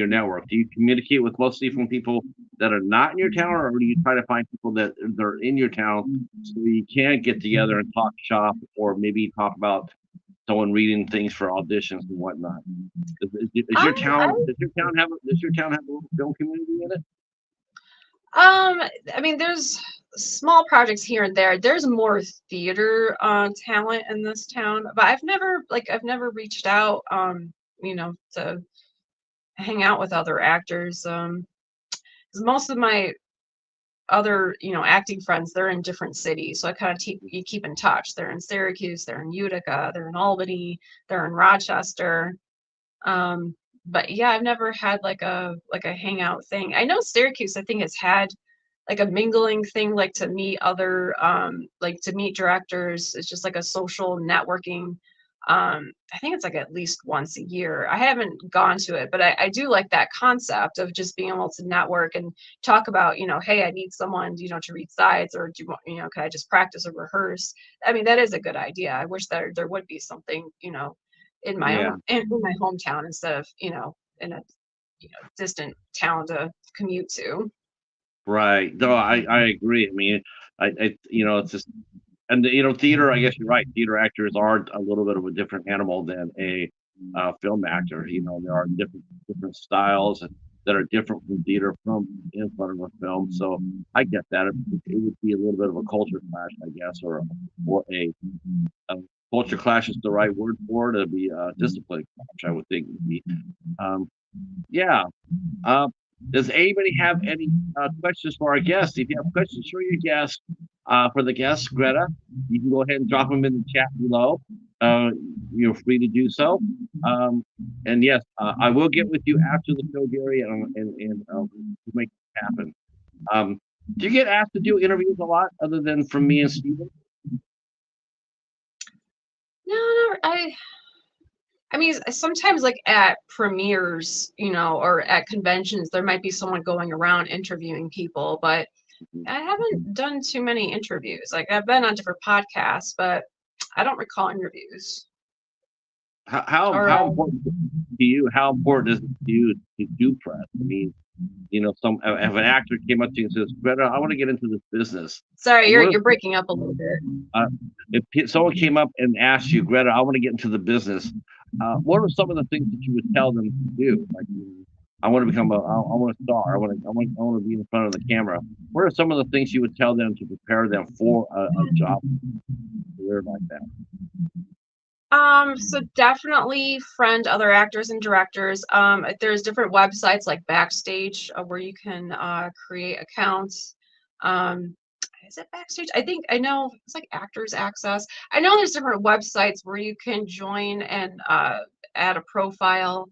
network? Do you communicate with mostly from people that are not in your town, or do you try to find people that are in your town so you can get together and talk shop, or maybe talk about someone reading things for auditions and whatnot? Is your I town does your town have a little film community in it? I mean, there's small projects here and there. There's more theater talent in this town, but I've never reached out to hang out with other actors. 'Cause most of my other, acting friends, they're in different cities, so I kind of keep in touch. They're in Syracuse, they're in Utica, they're in Albany, they're in Rochester. But yeah, I've never had like a hangout thing. I know Syracuse, I think, has had like a mingling thing, like to meet other like to meet directors. It's just like a social networking. I think it's like at least once a year. I haven't gone to it, but I do like that concept of just being able to network and talk about, hey, I need someone, to read sides, or do you want, can I just practice or rehearse? I mean, that is a good idea. I wish there would be something, Yeah, in my hometown instead of, in a distant town to commute to. right. No, I agree. I mean, it's just, and theater. I guess you're right. Theater actors are a little bit of a different animal than a film actor. There are different styles that are different from theater from in front of a film. So I get that. It would be a little bit of a culture clash, I guess, or a culture clash is the right word for it. To be a discipline clash, I would think would be. Um, yeah. Uh, does anybody have any questions for our guests? If you have questions for your guests, for the guests, Greta, you can go ahead and drop them in the chat below. Uh, you're free to do so. And yes, I will get with you after the show, Gary, and make happen. Do you get asked to do interviews a lot other than from me and Steven? No, no, I mean, sometimes like at premieres, or at conventions, there might be someone going around interviewing people, but I haven't done too many interviews. Like I've been on different podcasts, but I don't recall interviews. How important to you? How important is it to you to do press? I mean, if an actor came up to you and says, "Greta, I want to get into this business." Sorry, What you're breaking up a little bit. if someone came up and asked you, "Greta, I want to get into the business," what are some of the things that you would tell them to do? Like, I want to become I want to star. I want to be in front of the camera. What are some of the things you would tell them to prepare them for a job career like that? So definitely friend other actors and directors. There's different websites like Backstage where you can create accounts. Um, is it Backstage? I know it's like Actors Access. I know there's different websites where you can join and add a profile.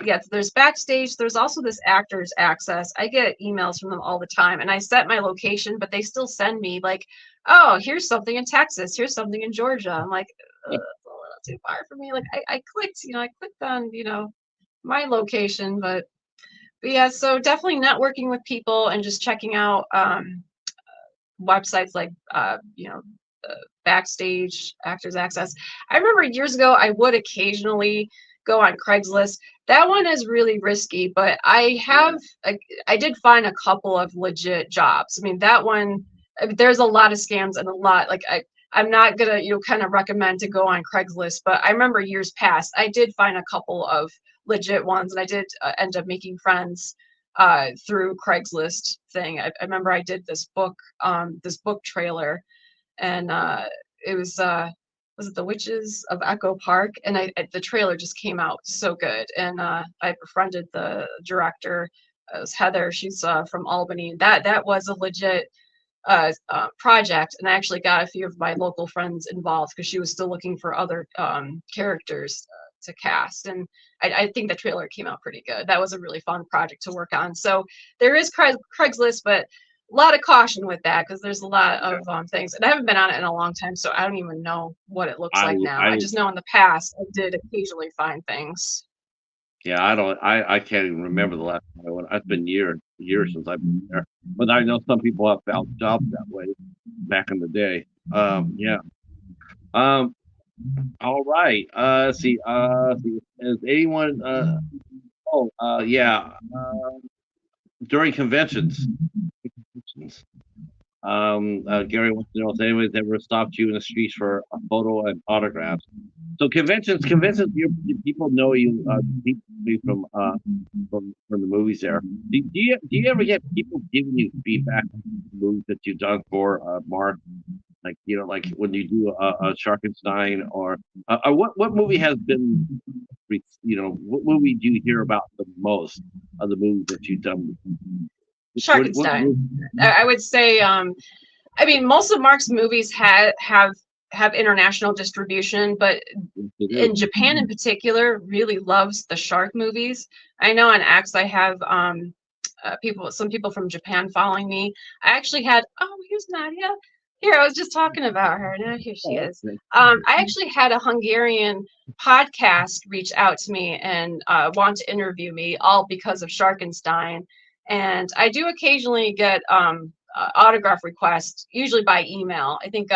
Yeah, there's Backstage. There's also this Actors Access. I get emails from them all the time, and I set my location, but they still send me like, oh, here's something in Texas. Here's something in Georgia. I'm like, it's a little too far for me. Like I clicked on, my location, but yeah, so definitely networking with people and just checking out websites like Backstage, Actors Access. I remember years ago I would occasionally go on Craigslist. That one is really risky, but I did find a couple of legit jobs. I mean, that one, there's a lot of scams and a lot like I'm not gonna kind of recommend to go on Craigslist, but I remember years past I did find a couple of legit ones, and I did end up making friends through Craigslist thing. I remember I did this book trailer, and it was it The Witches of Echo Park, and the trailer just came out so good, and I befriended the director. It was Heather. She's from Albany. That was a legit project, and I actually got a few of my local friends involved because she was still looking for other characters to cast, and I think the trailer came out pretty good. That was a really fun project to work on. So there is Craigslist, but a lot of caution with that because there's a lot of things, and I haven't been on it in a long time, so I don't even know what it looks I like now. I I just know in the past I did occasionally find things. Yeah, I can't even remember the last time I went. It's been years since I've been there. But I know some people have found jobs that way back in the day. Yeah. Um, all right. Let's see. Is anyone yeah. During conventions. Gary wants to know if anyone's ever stopped you in the streets for a photo and autographs. So conventions, people know you, people know you from the movies there. Do you ever get people giving you feedback on the movies that you've done for Mark? Like like when you do a Sharkenstein or what movie has been, what movie do you hear about the most of the movies that you've done? Sharkenstein. I would say I mean, most of Mark's movies have international distribution, but in Japan in particular, really loves the shark movies. I know on X I have some people from Japan following me. I actually had here's Nadia. Here, I was just talking about her. Now here she is. I actually had a Hungarian podcast reach out to me and want to interview me, all because of Sharkenstein. And I do occasionally get autograph requests, usually by email. I think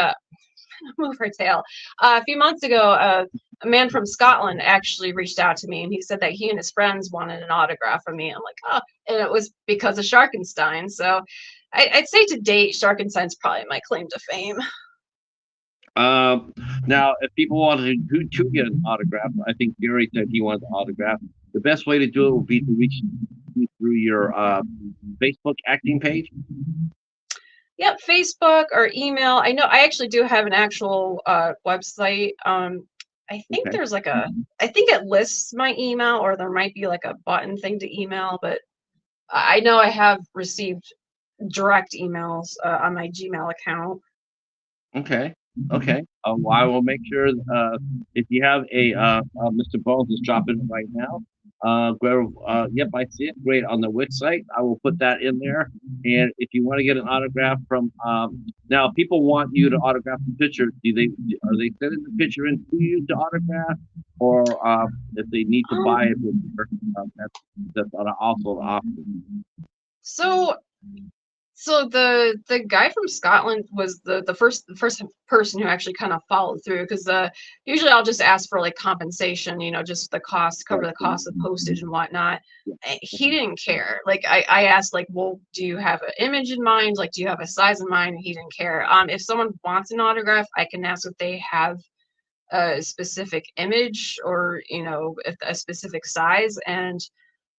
move her tail. A few months ago, a man from Scotland actually reached out to me, and he said that he and his friends wanted an autograph from me. I'm like, oh, and it was because of Sharkenstein. So I'd say to date, Sharkenstein's probably my claim to fame. Now, if people wanted to get an autograph, I think Gary said he wanted an autograph. The best way to do it would be to reach you through your Facebook acting page. Yep, Facebook or email. I know I actually do have an actual website. I think Okay. there's I think it lists my email, or there might be like a button thing to email, but I know I have received direct emails on my Gmail account. Okay. Okay. Well, I will make sure if you have a Mr. Bones is dropping it right now. Yep, I see it. Great on the Wix site. I will put that in there. And if you want to get an autograph from, now people want you to autograph the picture. Are they sending the picture in to you to autograph, or if they need to buy a picture, that's also an option. So So the guy from Scotland was the first person who actually kind of followed through, because usually I'll just ask for like compensation, just the cost, cover Right. the cost of postage and whatnot. Yeah. He didn't care. Like I asked, like, well, do you have an image in mind? Like, do you have a size in mind? He didn't care. If someone wants an autograph, I can ask if they have a specific image, or if a specific size, and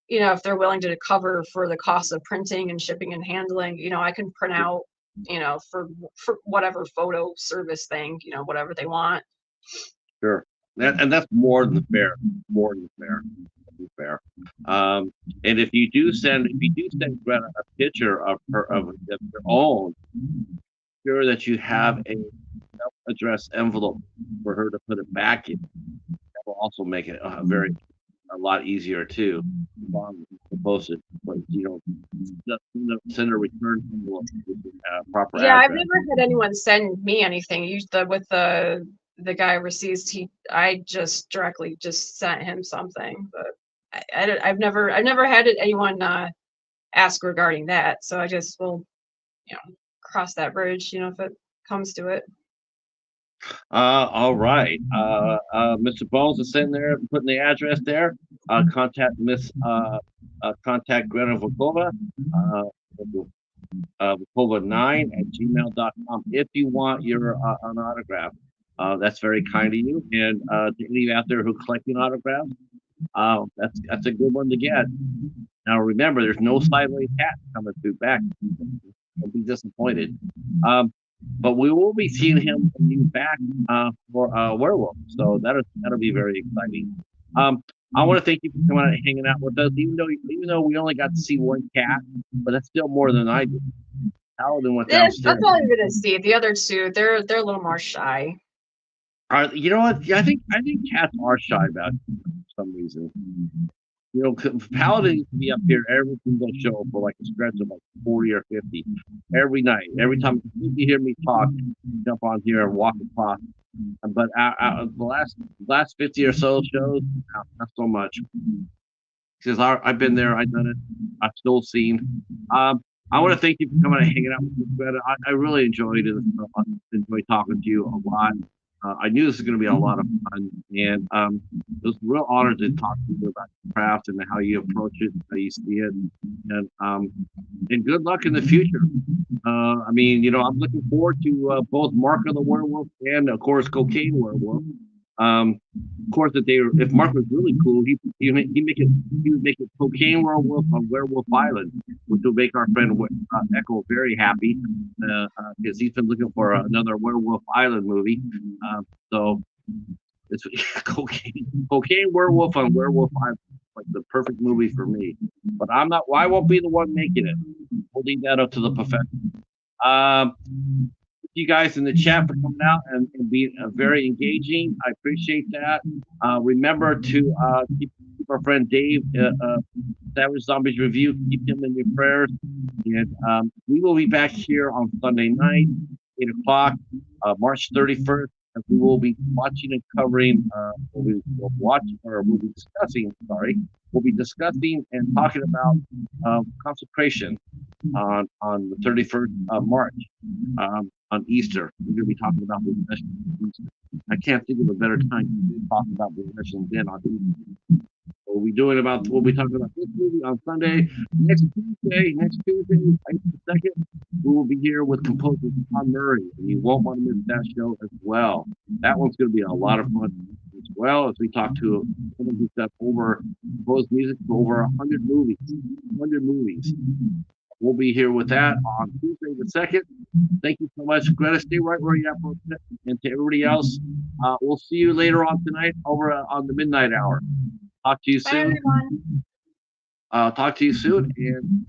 if they're willing to cover for the cost of printing and shipping and handling, I can print out, for whatever photo service thing, whatever they want. Sure. And that's more than fair. More than fair. Fair. And if you do send Greta a picture of their own, sure that you have a address envelope for her to put it back in. That will also make it a lot easier too. Postage, but send a return envelope with proper Yeah, I've address. never had anyone send me anything. With the guy overseas, I just directly just sent him something, but I've never had anyone ask regarding that. So I just will, cross that bridge, if it comes to it. All right. Mr. Bones is sitting there putting the address there. Contact Greta Volkova, Volkova9@gmail.com if you want your an autograph. That's very kind of you. And to any of you out there who collecting autographs, that's a good one to get. Now remember, there's no sideways hat coming through back. Don't be disappointed. But we will be seeing him and you back for Werewolf, so that'll be very exciting. I want to thank you for coming out and hanging out with us, even though we only got to see one cat, but that's still more than I did. Paladin went downstairs. That's all I'm gonna see. The other two, they're a little more shy. You know what? Yeah, I think cats are shy about it for some reason. Paladin used to be up here every single show for like a stretch of like 40 or 50 every night. Every time you hear me talk, jump on here and walk across. But the last 50 or so shows, not so much. Because I've been there, I've done it, I've still seen. I want to thank you for coming and hanging out with me, Greta. I really enjoyed it. I enjoyed talking to you a lot. I knew this was going to be a lot of fun, and it was a real honor to talk to you about your craft and how you approach it, how you see it, and good luck in the future. I'm looking forward to both Mark of the Werewolf and, of course, Cocaine Werewolf. Of course, if Mark was really cool, he would make it Cocaine Werewolf on Werewolf Island, which will make our friend Echo very happy because he's been looking for another Werewolf Island movie. So it's Cocaine Werewolf on Werewolf Island, like the perfect movie for me. But I won't be the one making it. We'll leave that up to the professionals. You guys in the chat for coming out and being very engaging. I appreciate that. Remember to keep our friend Dave, Savage Zombies Review, keep him in your prayers. And we will be back here on Sunday night, 8 o'clock, March 31st. And we will be watching and covering, we'll be discussing and talking about consecration on the 31st of March. On Easter, we're going to be talking about possession on Easter. I can't think of a better time to talk about possession than on Easter. We'll be talking about this movie on Sunday. Next Tuesday, April 2nd, we will be here with composer Tom Murray, and you won't want to miss that show as well. That one's going to be a lot of fun as well, as we talk to someone who's got composed music for over 100 movies. 100 movies. We'll be here with that on Tuesday the 2nd. Thank you so much, Greta. Stay right where you're at, and to everybody else, we'll see you later on tonight over on the midnight hour. Talk to you soon. Bye, everyone. Talk to you soon, and